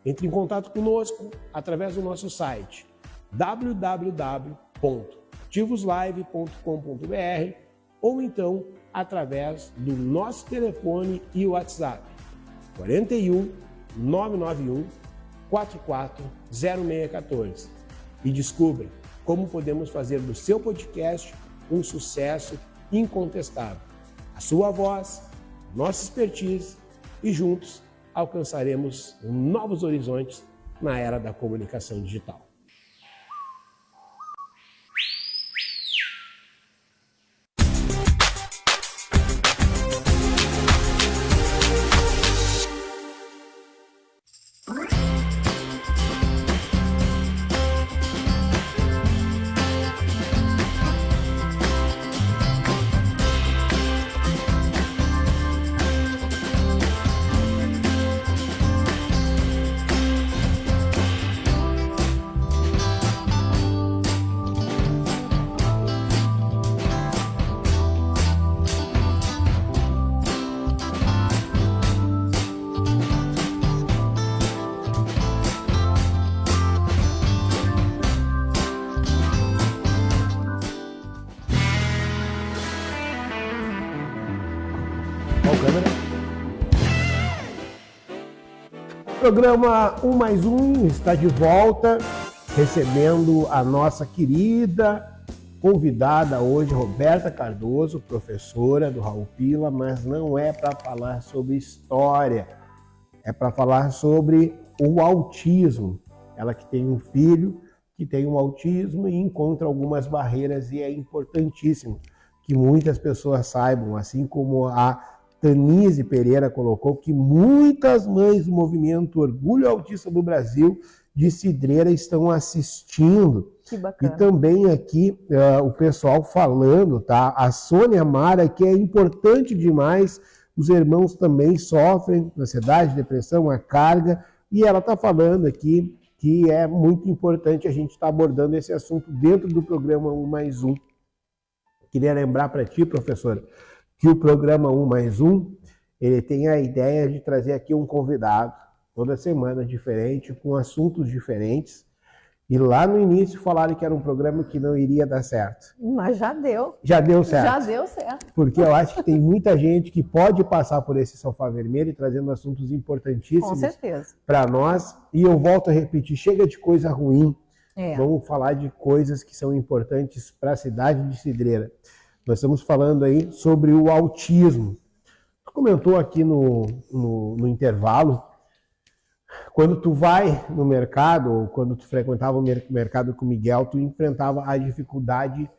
Entre em contato conosco através do nosso site www.nativoslive.com.br ou então através do nosso telefone e WhatsApp 41 991 44 0614 e descubra como podemos fazer do seu podcast um sucesso incontestável. A sua voz, nossa expertise e juntos alcançaremos novos horizontes na era da comunicação digital. Qual câmera? Programa 1+1 está de volta, recebendo a nossa querida convidada hoje, Roberta Cardoso, professora do Raul Pila, mas não é para falar sobre história, é para falar sobre o autismo. Ela que tem um filho que tem um autismo e encontra algumas barreiras, e é importantíssimo que muitas pessoas saibam, assim como a Tanise Pereira colocou, que muitas mães do movimento Orgulho Autista do Brasil de Cidreira estão assistindo. Que bacana. E também aqui o pessoal falando, tá? A Sônia Mara, que é importante demais, os irmãos também sofrem ansiedade, depressão, a carga, e ela está falando aqui que é muito importante a gente estar abordando esse assunto dentro do programa 1+1. Queria lembrar para ti, professora, que o programa 1+1, ele tem a ideia de trazer aqui um convidado, toda semana diferente, com assuntos diferentes. E lá no início falaram que era um programa que não iria dar certo. Mas já deu. Já deu certo. Já deu certo. Porque eu acho que tem muita gente que pode passar por esse sofá vermelho, trazendo assuntos importantíssimos para nós. E eu volto a repetir, chega de coisa ruim. Vamos falar de coisas que são importantes para a cidade de Cidreira. Nós estamos falando aí sobre o autismo. Tu comentou aqui no intervalo, quando tu vai no mercado, ou quando tu frequentava o mercado com o Miguel, tu enfrentava a dificuldade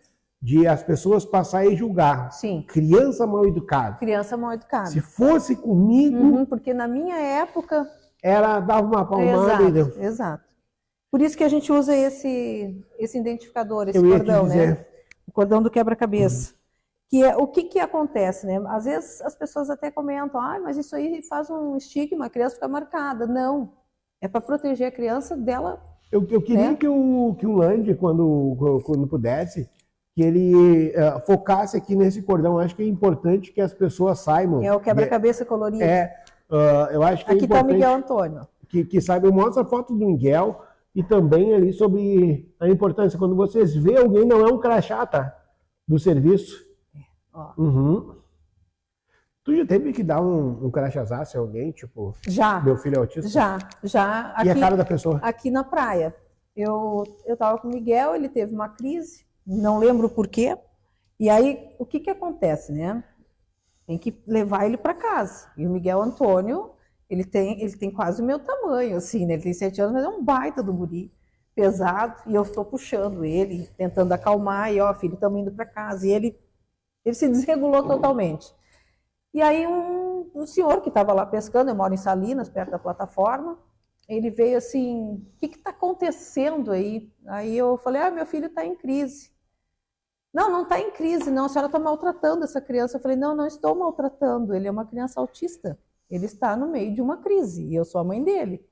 de as pessoas passarem e julgar. Sim. Criança mal educada. Criança mal educada. Se fosse comigo... porque na minha época... dava uma palmada e deu. Exato. Por isso que a gente usa esse identificador, esse Eu ia cordão, te dizer. né? O cordão do quebra-cabeça. Que é, o que acontece, né? Às vezes as pessoas até comentam, mas isso aí faz um estigma, a criança fica marcada. Não, é para proteger a criança dela. Eu queria, né, que o Land, quando pudesse, que ele focasse aqui nesse cordão. Eu acho que é importante que as pessoas saibam. É o quebra-cabeça colorido. Eu acho que aqui é está o Miguel Antônio. Que saibam, mostra a foto do Miguel e também ali sobre a importância. Quando vocês vê alguém, não é um crachá, tá? Do serviço. Tu já teve que dar um crachazaço a alguém, tipo, já, meu filho é autista? Já. Aqui, e a cara da pessoa? Aqui na praia. Eu tava com o Miguel, ele teve uma crise, não lembro por quê. E aí, o que acontece, né? Tem que levar ele para casa. E o Miguel Antônio, ele tem quase o meu tamanho, assim, né? Ele tem 7 anos, mas é um baita do guri, pesado. E eu estou puxando ele, tentando acalmar. E, filho, estamos indo para casa. E ele se desregulou totalmente. E aí um senhor que estava lá pescando, eu moro em Salinas, perto da plataforma, ele veio assim, o que está acontecendo aí? Aí eu falei, meu filho está em crise. Não está em crise, não, a senhora está maltratando essa criança. Eu falei, não estou maltratando, ele é uma criança autista. Ele está no meio de uma crise, e eu sou a mãe dele.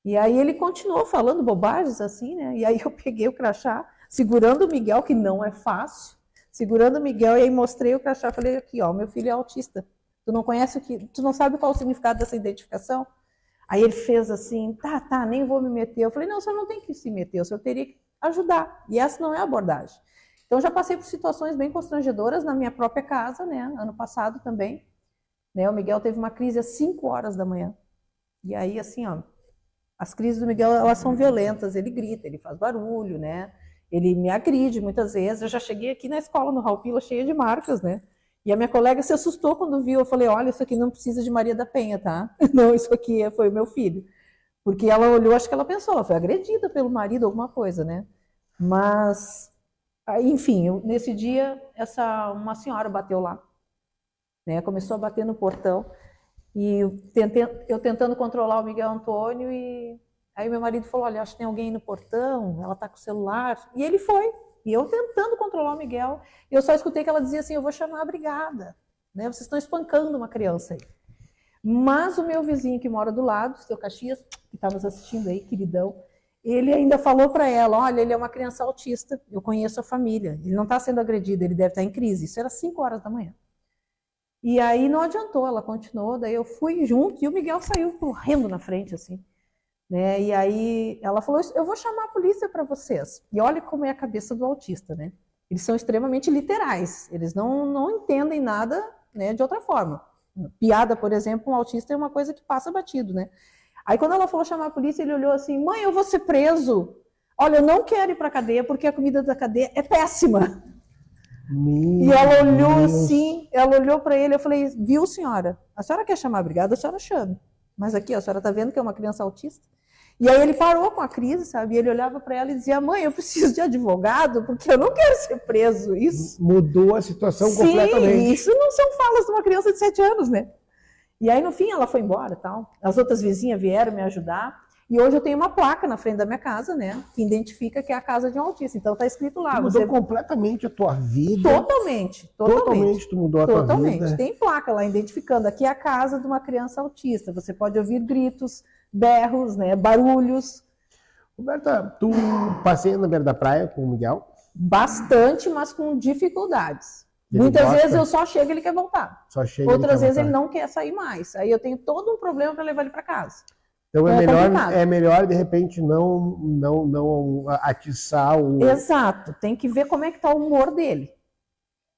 E aí ele continuou falando bobagens assim, né? E aí eu peguei o crachá, segurando o Miguel, que não é fácil, segurando o Miguel, e aí mostrei o crachá, falei aqui, meu filho é autista. Tu não conhece tu não sabe qual o significado dessa identificação? Aí ele fez assim, tá, nem vou me meter. Eu falei, não, o senhor não tem que se meter, o senhor teria que ajudar. E essa não é a abordagem. Então já passei por situações bem constrangedoras na minha própria casa, né? Ano passado também. Né? O Miguel teve uma crise às 5 horas da manhã. E aí, assim, as crises do Miguel, elas são violentas, ele grita, ele faz barulho, né? Ele me agride muitas vezes. Eu já cheguei aqui na escola, no Raul Pila, cheia de marcas, né? E a minha colega se assustou quando viu. Eu falei, olha, isso aqui não precisa de Maria da Penha, tá? Não, isso aqui foi o meu filho. Porque ela olhou, acho que ela pensou, ela foi agredida pelo marido, alguma coisa, né? Mas, enfim, nesse dia, uma senhora bateu lá, né? Começou a bater no portão. E eu tentando controlar o Miguel Antônio, e aí meu marido falou, olha, acho que tem alguém no portão, ela tá com o celular. E ele foi. E eu tentando controlar o Miguel, eu só escutei que ela dizia assim, eu vou chamar a brigada, né? Vocês estão espancando uma criança aí. Mas o meu vizinho que mora do lado, o seu Caxias, que estava assistindo aí, queridão, ele ainda falou para ela, olha, ele é uma criança autista, eu conheço a família, ele não está sendo agredido, ele deve estar em crise. Isso era 5 horas da manhã. E aí não adiantou, ela continuou, daí eu fui junto e o Miguel saiu correndo na frente, assim. Né? E aí ela falou, eu vou chamar a polícia para vocês. E olha como é a cabeça do autista, né? Eles são extremamente literais, eles não entendem nada, né, de outra forma. Piada, por exemplo, um autista é uma coisa que passa batido, né? Aí quando ela falou chamar a polícia, ele olhou assim, mãe, eu vou ser preso. Olha, eu não quero ir para a cadeia porque a comida da cadeia é péssima. E ela olhou assim, ela olhou para ele, eu falei, viu, senhora? A senhora quer chamar a brigada, a senhora chame. Mas aqui, a senhora está vendo que é uma criança autista? E aí ele parou com a crise, sabe? E ele olhava para ela e dizia, mãe, eu preciso de advogado porque eu não quero ser preso. Isso mudou a situação completamente. Isso não são falas de uma criança de 7 anos, né? E aí, no fim, ela foi embora, tal. As outras vizinhas vieram me ajudar. E hoje eu tenho uma placa na frente da minha casa, né? Que identifica que é a casa de um autista. Então tá escrito lá. Mudou completamente a tua vida. Totalmente. Totalmente tu mudou a tua vida. Totalmente. Tem placa lá identificando. Aqui é a casa de uma criança autista. Você pode ouvir gritos, berros, né? Barulhos. Roberta, tu passeia na beira da praia com o Miguel? Bastante, mas com dificuldades. Ele Muitas gosta? vezes eu só chego e ele quer voltar. Só chega Outras vezes ele voltar. não quer sair mais. Aí eu tenho todo um problema para levar ele para casa. Então complicado. é melhor de repente não atiçar o... Exato. Tem que ver como é que está o humor dele.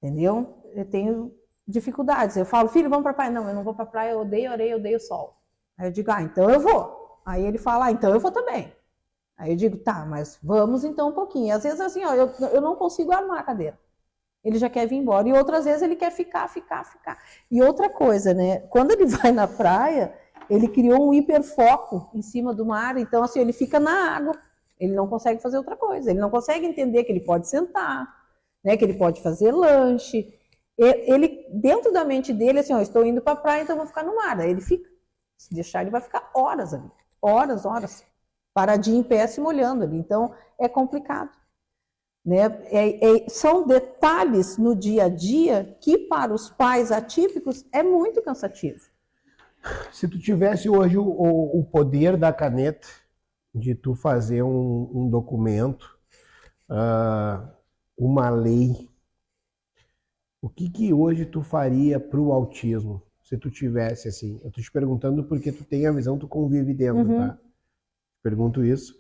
Entendeu? Eu tenho dificuldades. Eu falo, filho, vamos para a praia. Não, eu não vou para a praia, eu odeio areia, eu odeio sol. Aí eu digo, então eu vou. Aí ele fala, então eu vou também. Aí eu digo, tá, mas vamos então um pouquinho. E às vezes assim, ó, eu não consigo armar a cadeira. Ele já quer vir embora. E outras vezes ele quer ficar. E outra coisa, né? Quando ele vai na praia, ele criou um hiperfoco em cima do mar. Então, assim, ele fica na água. Ele não consegue fazer outra coisa. Ele não consegue entender que ele pode sentar, né? Que ele pode fazer lanche. Ele, dentro da mente dele, assim, ó, estou indo para a praia, então eu vou ficar no mar. Aí ele fica. Se deixar, ele vai ficar horas ali. Horas. Paradinho em pé, se molhando ali. Então, é complicado. Né? São detalhes no dia a dia que, para os pais atípicos, é muito cansativo. Se tu tivesse hoje o poder da caneta, de tu fazer um documento, uma lei, o que hoje tu faria para o autismo? Se tu tivesse, assim, eu tô te perguntando porque tu tem a visão, tu convive dentro, tá? Pergunto isso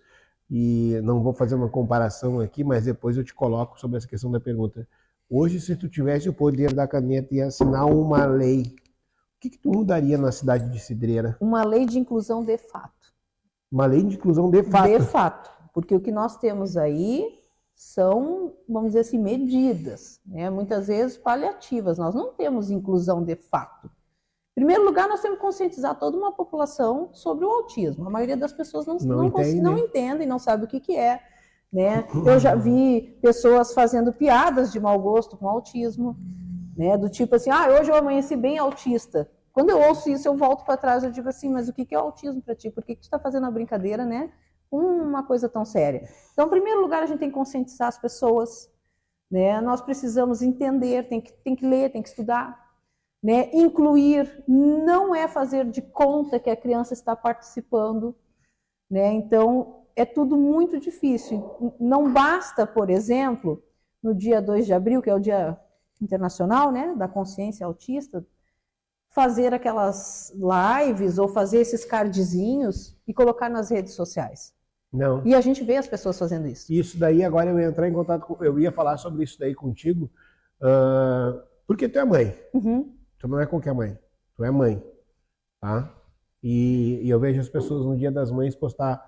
e não vou fazer uma comparação aqui, mas depois eu te coloco sobre essa questão da pergunta. Hoje, se tu tivesse o poder da caneta e assinar uma lei, o que tu mudaria na cidade de Cidreira? Uma lei de inclusão de fato. Uma lei de inclusão de fato. De fato, porque o que nós temos aí são, vamos dizer assim, medidas, né? Muitas vezes paliativas. Nós não temos inclusão de fato. Em primeiro lugar, nós temos que conscientizar toda uma população sobre o autismo. A maioria das pessoas não entendem, não sabe o que é. Né? Eu já vi pessoas fazendo piadas de mau gosto com autismo, né? Do tipo assim, hoje eu amanheci bem autista. Quando eu ouço isso, eu volto para trás e digo assim, mas o que é o autismo para ti? Por que tu está fazendo uma brincadeira, né? Com uma coisa tão séria? Então, em primeiro lugar, a gente tem que conscientizar as pessoas, né? Nós precisamos entender, tem que ler, tem que estudar. Né? Incluir não é fazer de conta que a criança está participando, né? Então é tudo muito difícil. Não basta, por exemplo, no dia 2 de abril, que é o Dia Internacional, né, da Consciência Autista, fazer aquelas lives ou fazer esses cardzinhos e colocar nas redes sociais. Não. E a gente vê as pessoas fazendo isso. Isso daí, agora eu ia entrar em contato eu ia falar sobre isso daí contigo, porque tu é mãe. Tu não é qualquer mãe, tu é mãe, tá? E eu vejo as pessoas no Dia das Mães postar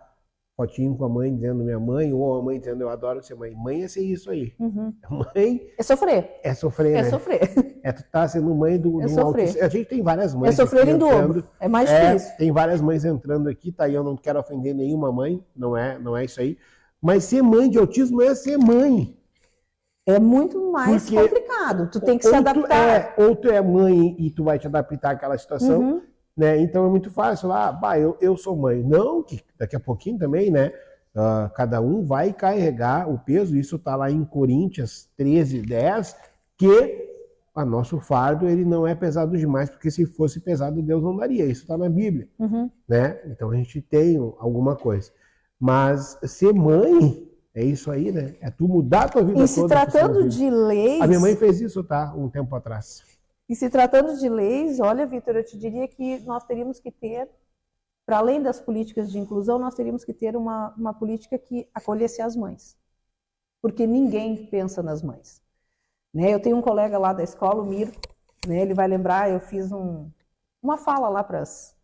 fotinho com a mãe dizendo minha mãe, ou a mãe dizendo eu adoro ser mãe. Mãe é ser isso aí. Mãe... É sofrer. É sofrer, né? É sofrer. É tu tá sendo mãe do autista. A gente tem várias mães. É sofrer em dobro. É mais difícil. Tem várias mães entrando aqui, tá? E eu não quero ofender nenhuma mãe, não é isso aí. Mas ser mãe de autismo é ser mãe. É muito mais complicado. Tu tem que se adaptar. Ou tu é mãe e tu vai te adaptar àquela situação, né? Então é muito fácil lá, eu sou mãe. Não, que daqui a pouquinho também, né? Cada um vai carregar o peso. Isso tá lá em Coríntios 13:10, que o nosso fardo ele não é pesado demais, porque se fosse pesado, Deus não daria. Isso tá na Bíblia, né? Então a gente tem alguma coisa. Mas ser mãe... É isso aí, né? É tu mudar a tua vida toda. E se tratando de leis... A minha mãe fez isso, tá? Um tempo atrás. E se tratando de leis, olha, Vitor, eu te diria que nós teríamos que ter, para além das políticas de inclusão, nós teríamos que ter uma política que acolhesse as mães. Porque ninguém pensa nas mães. Né? Eu tenho um colega lá da escola, o Miro, né? Ele vai lembrar, eu fiz uma fala lá para as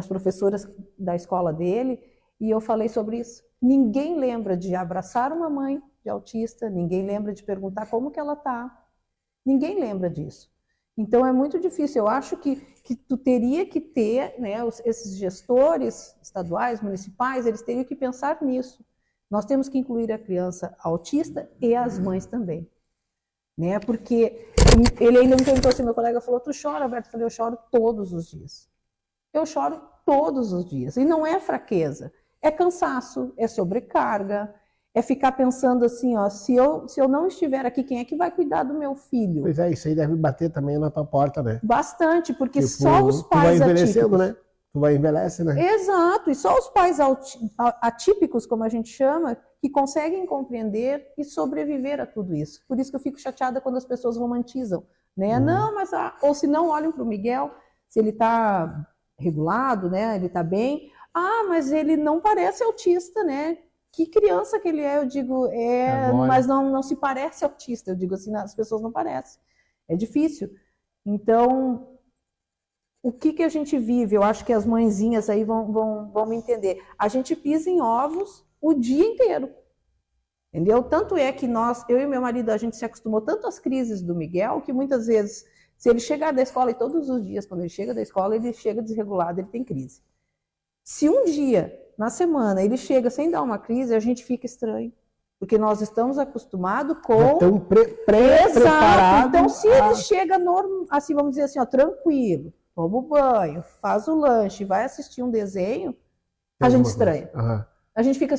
professoras da escola dele, e eu falei sobre isso. Ninguém lembra de abraçar uma mãe de autista, ninguém lembra de perguntar como que ela está, ninguém lembra disso. Então é muito difícil. Eu acho que tu teria que ter, né, esses gestores estaduais, municipais, eles teriam que pensar nisso. Nós temos que incluir a criança autista e as mães também, né? Porque ele ainda me perguntou assim, meu colega falou, tu chora, Alberto? Eu falei, eu choro todos os dias. Eu choro todos os dias. E não é fraqueza, é cansaço, é sobrecarga, é ficar pensando assim, ó, se eu não estiver aqui, quem é que vai cuidar do meu filho? Pois é, isso aí deve bater também na tua porta, né? Bastante, porque Tipo, só os tu vai pais envelhecendo, atípicos... né? Tu vai envelhecer, né? Exato, e só os pais atípicos, como a gente chama, que conseguem compreender e sobreviver a tudo isso. Por isso que eu fico chateada quando as pessoas romantizam, né? Não, mas... Ou se não, olham para o Miguel, se ele está regulado, né? Ele está bem. Ah, mas ele não parece autista, né? Que criança que ele é, eu digo, mas não se parece autista. Eu digo assim, as pessoas não parecem. É difícil. Então, o que a gente vive? Eu acho que as mãezinhas aí vão me entender. A gente pisa em ovos o dia inteiro. Entendeu? Tanto é que eu e meu marido, a gente se acostumou tanto às crises do Miguel, que muitas vezes, se ele chegar da escola, e todos os dias, quando ele chega da escola, ele chega desregulado, ele tem crise. Se um dia, na semana, ele chega sem dar uma crise, a gente fica estranho. Porque nós estamos acostumados com... Estão preparados. Então, se ele chega, assim, vamos dizer assim, ó, tranquilo, toma o banho, faz o lanche, vai assistir um desenho, a gente estranha. A gente fica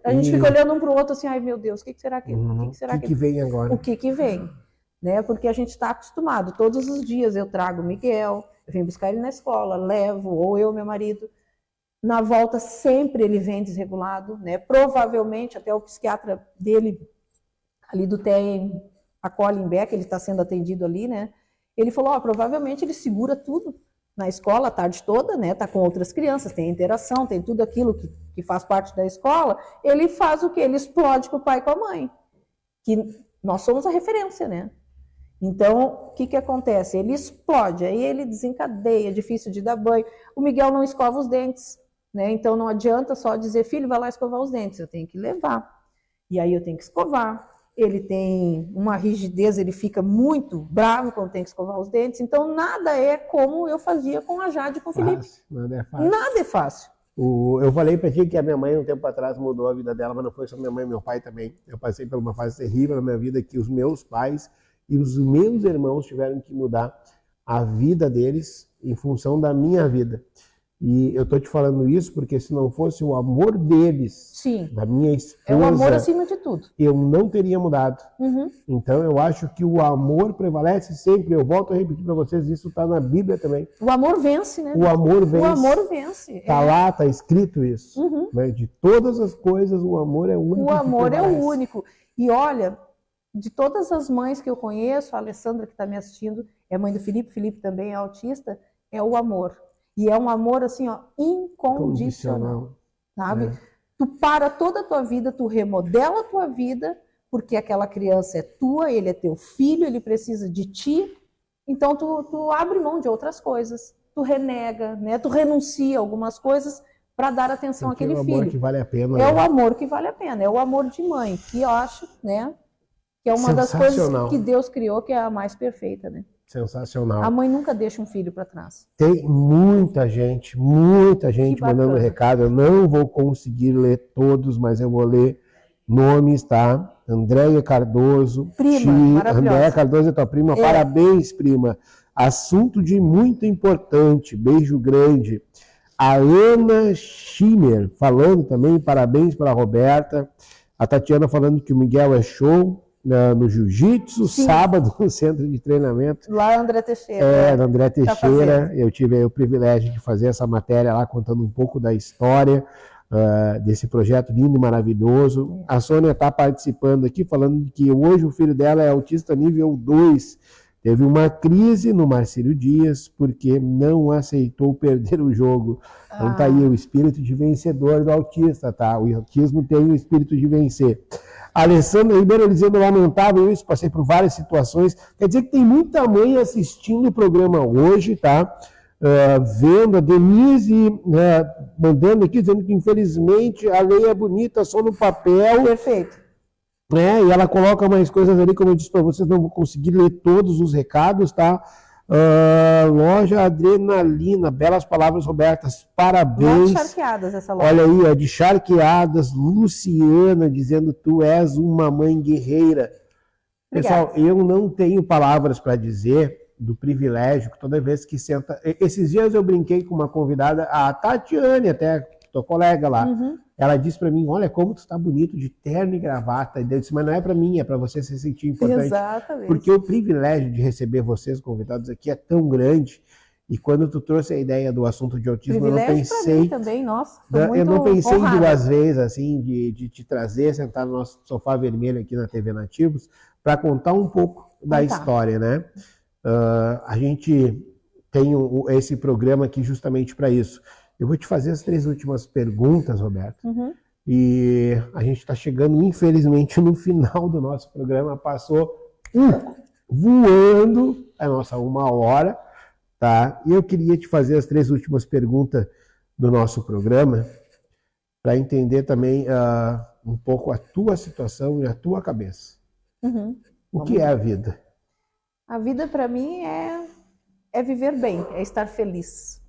a gente fica olhando um para o outro assim, ai meu Deus, o que será que... O que vem agora? O que vem? Né? Porque a gente está acostumado. Todos os dias eu trago o Miguel, eu venho buscar ele na escola, levo, ou eu, meu marido. Na volta sempre ele vem desregulado, né? Provavelmente até o psiquiatra dele, ali do TEM, acolhe em Beck, ele está sendo atendido ali, né? Ele falou, provavelmente ele segura tudo na escola a tarde toda, né? Tá com outras crianças, tem interação, tem tudo aquilo que faz parte da escola. Ele faz o quê? Ele explode com o pai e com a mãe. Que nós somos a referência, né? Então, o que acontece? Ele explode, aí ele desencadeia, é difícil de dar banho. O Miguel não escova os dentes, né? Então não adianta só dizer, filho, vai lá escovar os dentes, eu tenho que levar. E aí eu tenho que escovar. Ele tem uma rigidez, ele fica muito bravo quando tem que escovar os dentes. Então nada é como eu fazia com a Jade e com o Felipe. Nada é fácil. Nada é fácil. Eu falei para ti que a minha mãe, um tempo atrás, mudou a vida dela, mas não foi só minha mãe, meu pai também. Eu passei por uma fase terrível na minha vida que os meus pais e os meus irmãos tiveram que mudar a vida deles em função da minha vida. E eu tô te falando isso porque se não fosse o amor deles, sim, da minha esposa, é o amor acima de tudo. Eu não teria mudado. Então eu acho que o amor prevalece sempre. Eu volto a repetir para vocês, isso está na Bíblia também. O amor vence, né? O amor vence. O amor vence. Tá lá, tá escrito isso. Né? De todas as coisas, o amor é o único. O amor é o único. E olha, de todas as mães que eu conheço, a Alessandra que está me assistindo, é mãe do Felipe, Felipe também é autista, é o amor. E é um amor assim, ó, incondicional, sabe? Tu para toda a tua vida, tu remodela a tua vida, porque aquela criança é tua, ele é teu filho, ele precisa de ti, então tu abre mão de outras coisas, tu renega, né? Tu renuncia a algumas coisas para dar atenção àquele filho. É o amor que vale a pena. É o amor que vale a pena, é o amor de mãe, que eu acho, né? Que é uma das coisas que Deus criou, que é a mais perfeita, né? Sensacional. A mãe nunca deixa um filho para trás. Tem muita gente mandando recado. Eu não vou conseguir ler todos, mas eu vou ler nomes, tá? Andréia Cardoso. Prima, maravilhosa. Andréia Cardoso é tua prima. Parabéns, prima. Assunto de muito importante. Beijo grande. A Ana Schimmer falando também, parabéns para a Roberta. A Tatiana falando que o Miguel é show. No jiu-jitsu, sábado, no centro de treinamento. Lá André Teixeira. No André Teixeira. Eu tive o privilégio de fazer essa matéria lá, contando um pouco da história desse projeto lindo e maravilhoso. A Sônia está participando aqui, falando que hoje o filho dela é autista nível 2. Teve uma crise no Marcílio Dias, porque não aceitou perder o jogo. Então tá aí o espírito de vencedor do autista, tá? O autismo tem o espírito de vencer. Alessandra Ribeiro dizendo, lamentável isso, passei por várias situações. Quer dizer que tem muita mãe assistindo o programa hoje, tá? vendo a Denise mandando aqui, dizendo que infelizmente a lei é bonita só no papel. Perfeito. Né? E ela coloca mais coisas ali, como eu disse para vocês, não vou conseguir ler todos os recados, tá? Loja Adrenalina, belas palavras, Robertas, parabéns. Muito charqueadas essa loja. Olha aí, de charqueadas, Luciana dizendo, tu és uma mãe guerreira. Obrigada. Pessoal, eu não tenho palavras para dizer do privilégio que toda vez que senta... Esses dias eu brinquei com uma convidada, a Tatiane, até, tua colega lá. Uhum. Ela disse para mim, olha como tu está bonito de terno e gravata. E eu disse, mas não é para mim, é para você se sentir importante. Exatamente. Porque o privilégio de receber vocês convidados aqui é tão grande. E quando tu trouxe a ideia do assunto de autismo, eu não pensei... Mim também, nossa. Eu não pensei honrada. 2 vezes, assim, de te trazer, sentar no nosso sofá vermelho aqui na TV Nativos, para contar um pouco da história, né? A gente tem esse programa aqui justamente para isso. Eu vou te fazer as 3 últimas perguntas, Roberto. Uhum. E a gente está chegando, infelizmente, no final do nosso programa. Passou voando a nossa 1 hora, tá? E eu queria te fazer as 3 últimas perguntas do nosso programa para entender também um pouco a tua situação e a tua cabeça. Uhum. O que é a vida? A vida, para mim, é viver bem, é estar feliz.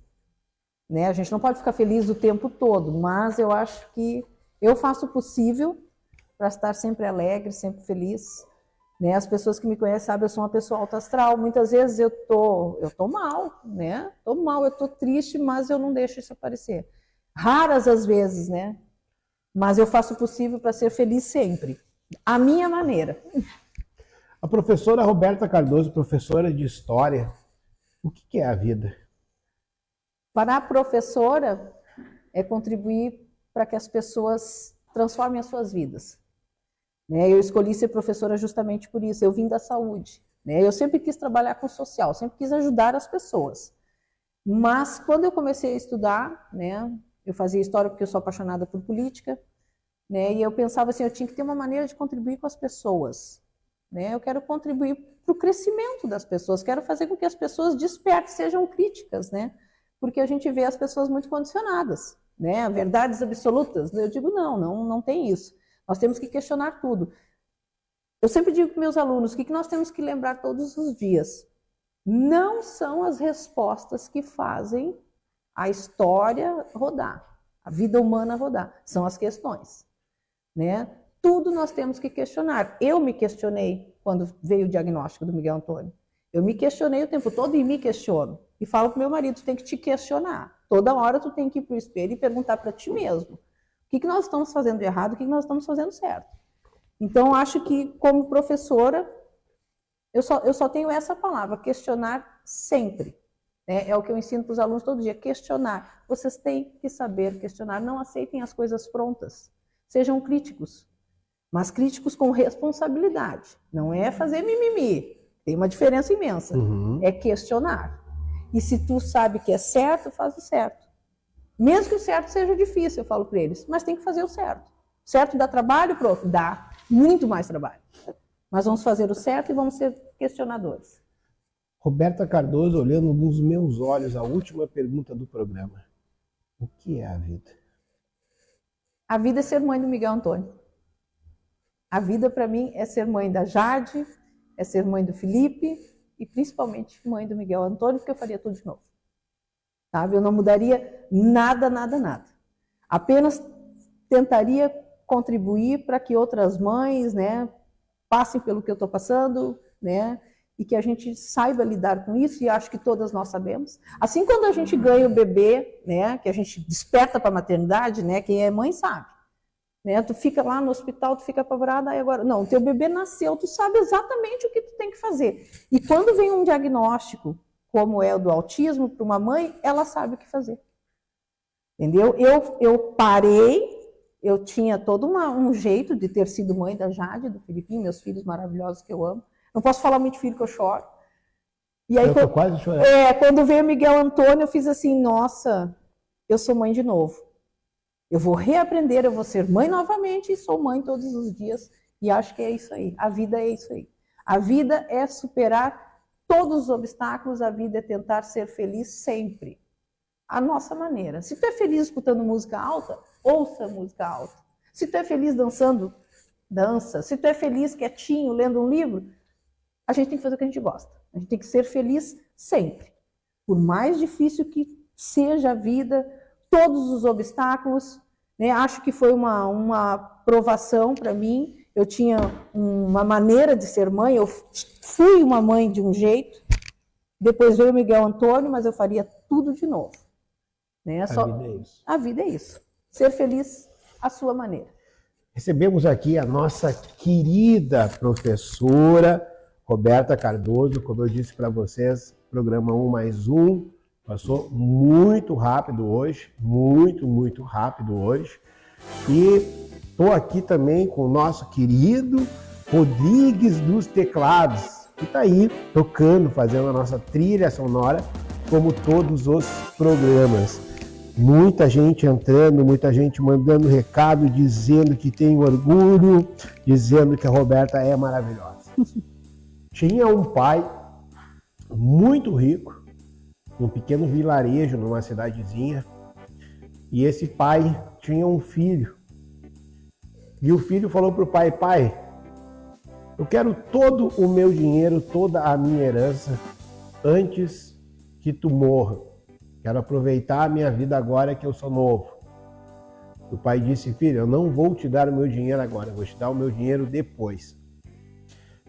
Né? A gente não pode ficar feliz o tempo todo, mas eu acho que eu faço o possível para estar sempre alegre, sempre feliz. Né? As pessoas que me conhecem sabem, eu sou uma pessoa alta astral. Muitas vezes eu tô mal, né? Tô mal, eu tô triste, mas eu não deixo isso aparecer. Raras as vezes, né? Mas eu faço o possível para ser feliz sempre. A minha maneira. A professora Roberta Cardoso, professora de História, o que é a vida? Para a professora, é contribuir para que as pessoas transformem as suas vidas. Né? Eu escolhi ser professora justamente por isso. Eu vim da saúde. Né? Eu sempre quis trabalhar com social, sempre quis ajudar as pessoas. Mas quando eu comecei a estudar, né, eu fazia história porque eu sou apaixonada por política, né, e eu pensava assim, eu tinha que ter uma maneira de contribuir com as pessoas. Né? Eu quero contribuir para o crescimento das pessoas, quero fazer com que as pessoas despertem, sejam críticas, né? Porque a gente vê as pessoas muito condicionadas, né? Verdades absolutas. Eu digo, não tem isso. Nós temos que questionar tudo. Eu sempre digo para meus alunos, o que nós temos que lembrar todos os dias? Não são as respostas que fazem a história rodar, a vida humana rodar, são as questões, né? Tudo nós temos que questionar. Eu me questionei quando veio o diagnóstico do Miguel Antônio. Eu me questionei o tempo todo e me questiono. E falo pro meu marido, tu tem que te questionar. Toda hora tu tem que ir pro espelho e perguntar para ti mesmo. O que nós estamos fazendo de errado, o que nós estamos fazendo certo. Então, acho que como professora, eu só tenho essa palavra, questionar sempre. Né? É o que eu ensino para os alunos todo dia, questionar. Vocês têm que saber questionar, não aceitem as coisas prontas. Sejam críticos, mas críticos com responsabilidade. Não é fazer mimimi, tem uma diferença imensa. Uhum. É questionar. E se tu sabe que é certo, faz o certo. Mesmo que o certo seja difícil, eu falo para eles, mas tem que fazer o certo. Certo dá trabalho, prof? Dá. Muito mais trabalho. Mas vamos fazer o certo e vamos ser questionadores. Roberta Cardoso, olhando nos meus olhos, a última pergunta do programa. O que é a vida? A vida é ser mãe do Miguel Antônio. A vida, para mim, é ser mãe da Jade, é ser mãe do Felipe e principalmente mãe do Miguel Antônio, porque eu faria tudo de novo. Sabe? Eu não mudaria nada. Apenas tentaria contribuir para que outras mães, né, passem pelo que eu estou passando, né, e que a gente saiba lidar com isso, e acho que todas nós sabemos. Assim, quando a gente ganha o bebê, né, que a gente desperta para a maternidade, né, quem é mãe sabe. Né, tu fica lá no hospital, tu fica apavorada, aí agora... Não, teu bebê nasceu, tu sabe exatamente o que tu tem que fazer. E quando vem um diagnóstico, como é o do autismo, para uma mãe, ela sabe o que fazer. Entendeu? Eu parei, eu tinha todo um jeito de ter sido mãe da Jade, do Filipinho, meus filhos maravilhosos que eu amo. Não posso falar muito de filho que eu choro. E aí, eu tô quase chorando. Quando veio o Miguel Antônio, eu fiz assim, nossa, eu sou mãe de novo. Eu vou reaprender, eu vou ser mãe novamente e sou mãe todos os dias. E acho que é isso aí. A vida é isso aí. A vida é superar todos os obstáculos, a vida é tentar ser feliz sempre. A nossa maneira. Se tu é feliz escutando música alta, ouça música alta. Se tu é feliz dançando, dança. Se tu é feliz quietinho, lendo um livro, a gente tem que fazer o que a gente gosta. A gente tem que ser feliz sempre. Por mais difícil que seja a vida, todos os obstáculos, né? Acho que foi uma provação para mim. Eu tinha uma maneira de ser mãe, eu fui uma mãe de um jeito, depois veio o Miguel Antônio, mas eu faria tudo de novo. Né? Vida é isso. A vida é isso. Ser feliz à sua maneira. Recebemos aqui a nossa querida professora Roberta Cardoso. Como eu disse para vocês, programa 1+1 passou muito rápido hoje, muito rápido hoje. E estou aqui também com o nosso querido Rodrigues dos Teclados, que está aí tocando, fazendo a nossa trilha sonora, como todos os programas. Muita gente entrando, muita gente mandando recado, dizendo que tem orgulho, dizendo que a Roberta é maravilhosa. Tinha um pai muito rico, num pequeno vilarejo, numa cidadezinha, e esse pai tinha um filho. E o filho falou para o pai: pai, eu quero todo o meu dinheiro, toda a minha herança, antes que tu morra. Quero aproveitar a minha vida agora que eu sou novo. O pai disse: filho, eu não vou te dar o meu dinheiro agora, eu vou te dar o meu dinheiro depois.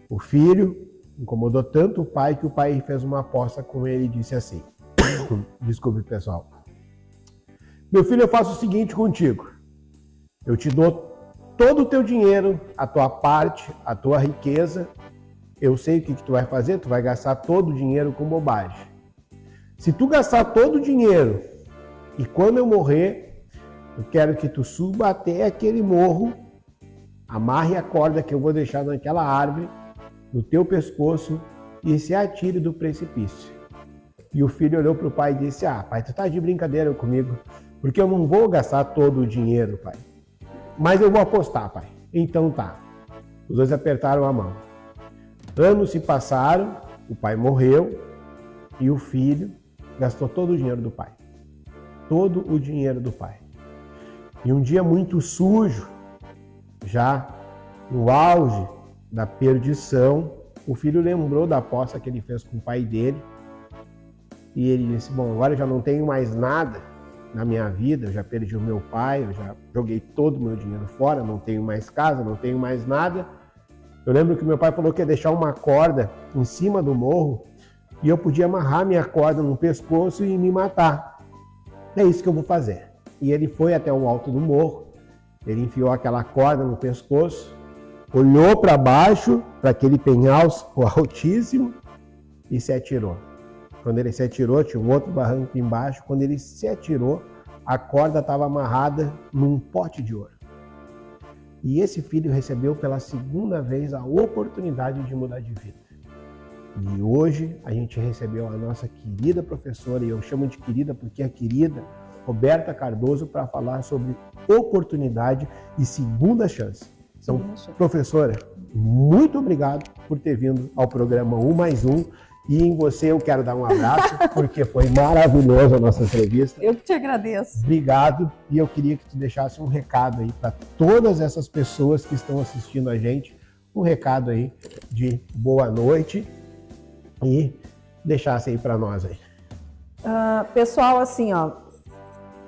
O filho incomodou tanto o pai que o pai fez uma aposta com ele e disse assim: desculpe, pessoal. Meu filho, eu faço o seguinte contigo. Eu te dou todo o teu dinheiro, a tua parte, a tua riqueza. Eu sei o que tu vai fazer, tu vai gastar todo o dinheiro com bobagem. Se tu gastar todo o dinheiro e quando eu morrer, eu quero que tu suba até aquele morro, amarre a corda que eu vou deixar naquela árvore, no teu pescoço, e se atire do precipício. E o filho olhou para o pai e disse: ah, pai, tu tá de brincadeira comigo, porque eu não vou gastar todo o dinheiro, pai. Mas eu vou apostar, pai. Então tá. Os dois apertaram a mão. Anos se passaram, o pai morreu e o filho gastou todo o dinheiro do pai. Todo o dinheiro do pai. E um dia muito sujo, já no auge da perdição, o filho lembrou da aposta que ele fez com o pai dele. E ele disse: bom, agora eu já não tenho mais nada na minha vida, eu já perdi o meu pai, eu já joguei todo o meu dinheiro fora, não tenho mais casa, não tenho mais nada. Eu lembro que meu pai falou que ia deixar uma corda em cima do morro e eu podia amarrar minha corda no pescoço e me matar. É isso que eu vou fazer. E ele foi até o alto do morro, ele enfiou aquela corda no pescoço, olhou para baixo, para aquele penhasco altíssimo e se atirou. Quando ele se atirou, tinha um outro barranco embaixo. Quando ele se atirou, a corda estava amarrada num pote de ouro. E esse filho recebeu pela segunda vez a oportunidade de mudar de vida. E hoje a gente recebeu a nossa querida professora, e eu chamo de querida porque é querida, Roberta Cardoso, para falar sobre oportunidade e segunda chance. Então, professora, muito obrigado por ter vindo ao programa 1+1. E em você eu quero dar um abraço, porque foi maravilhosa a nossa entrevista. Eu que te agradeço. Obrigado. E eu queria que tu deixasse um recado aí para todas essas pessoas que estão assistindo a gente, um recado aí de boa noite e deixasse aí para nós aí. Pessoal, assim, ó,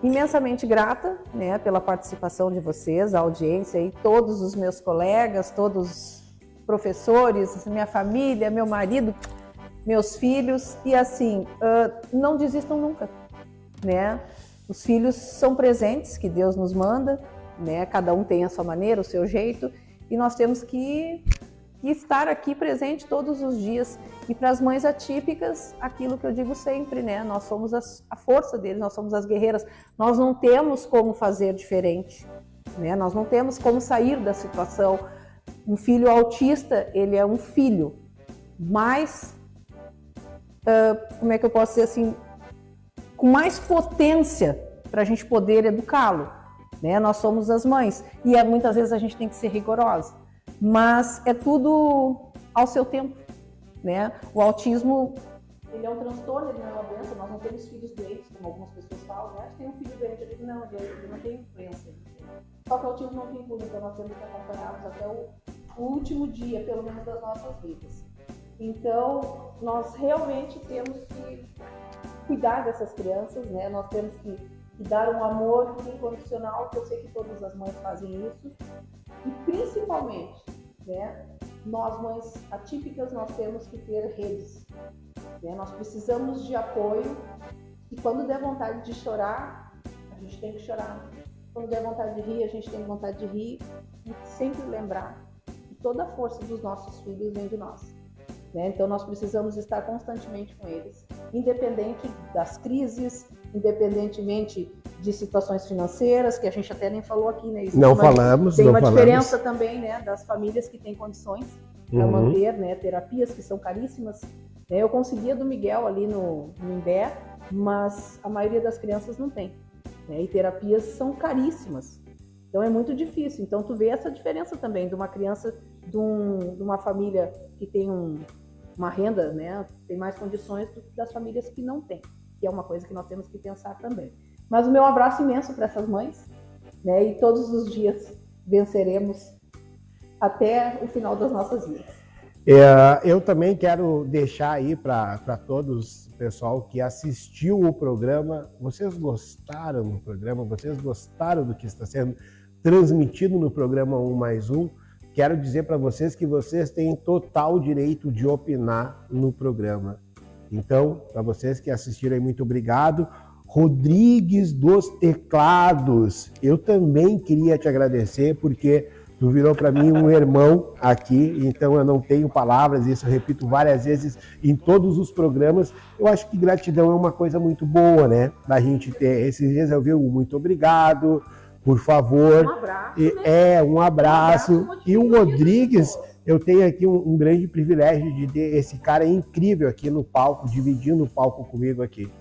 imensamente grata, né, pela participação de vocês, a audiência e todos os meus colegas, todos os professores, minha família, meu marido, meus filhos, e assim, não desistam nunca, né? Os filhos são presentes que Deus nos manda, né? Cada um tem a sua maneira, o seu jeito, e nós temos que estar aqui presente todos os dias. E para as mães atípicas, aquilo que eu digo sempre, né? Nós somos a força deles, nós somos as guerreiras, nós não temos como fazer diferente, né? Nós não temos como sair da situação. Um filho autista, ele é um filho, mas como é que eu posso dizer assim, com mais potência para a gente poder educá-lo, né? Nós somos as mães e muitas vezes a gente tem que ser rigorosa, mas é tudo ao seu tempo, né? O autismo, ele é um transtorno, ele não é uma doença, nós não temos filhos doentes, como algumas pessoas falam, né? Tem um filho doente, eu digo, não, ele não tem doença. Só que o autismo não tem cura, então nós temos que acompanhá-los até o último dia, pelo menos, das nossas vidas. Então, nós realmente temos que cuidar dessas crianças, né? Nós temos que dar um amor incondicional, que eu sei que todas as mães fazem isso, e principalmente, né? Nós, mães atípicas, nós temos que ter redes, né? Nós precisamos de apoio, e quando der vontade de chorar, a gente tem que chorar. Quando der vontade de rir, a gente tem vontade de rir, e sempre lembrar que toda a força dos nossos filhos vem de nós, né? Então nós precisamos estar constantemente com eles, independente das crises, independentemente de situações financeiras, que a gente até nem falou aqui, né? Não falamos. Tem uma diferença também, né, das famílias que têm condições para manter, né, terapias que são caríssimas. Eu conseguia do Miguel ali no Imbé, mas a maioria das crianças não tem, né? E terapias são caríssimas. Então é muito difícil. Então tu vê essa diferença também de uma criança de uma família que tem uma renda, né, tem mais condições do que das famílias que não têm, que é uma coisa que nós temos que pensar também. Mas o meu abraço imenso para essas mães, né, e todos os dias venceremos até o final das nossas vidas. Eu também quero deixar aí para todos o pessoal que assistiu o programa, vocês gostaram do programa, vocês gostaram do que está sendo transmitido no programa 1+1, quero dizer para vocês que vocês têm total direito de opinar no programa. Então, para vocês que assistiram aí, muito obrigado. Rodrigues dos Teclados, eu também queria te agradecer, porque tu virou para mim um irmão aqui, então eu não tenho palavras, isso eu repito várias vezes em todos os programas. Eu acho que gratidão é uma coisa muito boa, né? Da gente ter. Esses dias eu vi muito obrigado, por favor. Um abraço, né? Um abraço. E o Rodrigues, eu tenho aqui um grande privilégio de ter esse cara incrível aqui no palco, dividindo o palco comigo aqui.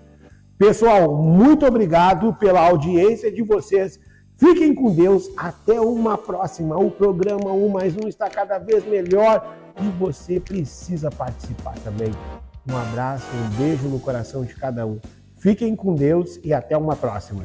Pessoal, muito obrigado pela audiência de vocês. Fiquem com Deus. Até uma próxima. O programa 1+1 está cada vez melhor e você precisa participar também. Um abraço, um beijo no coração de cada um. Fiquem com Deus e até uma próxima.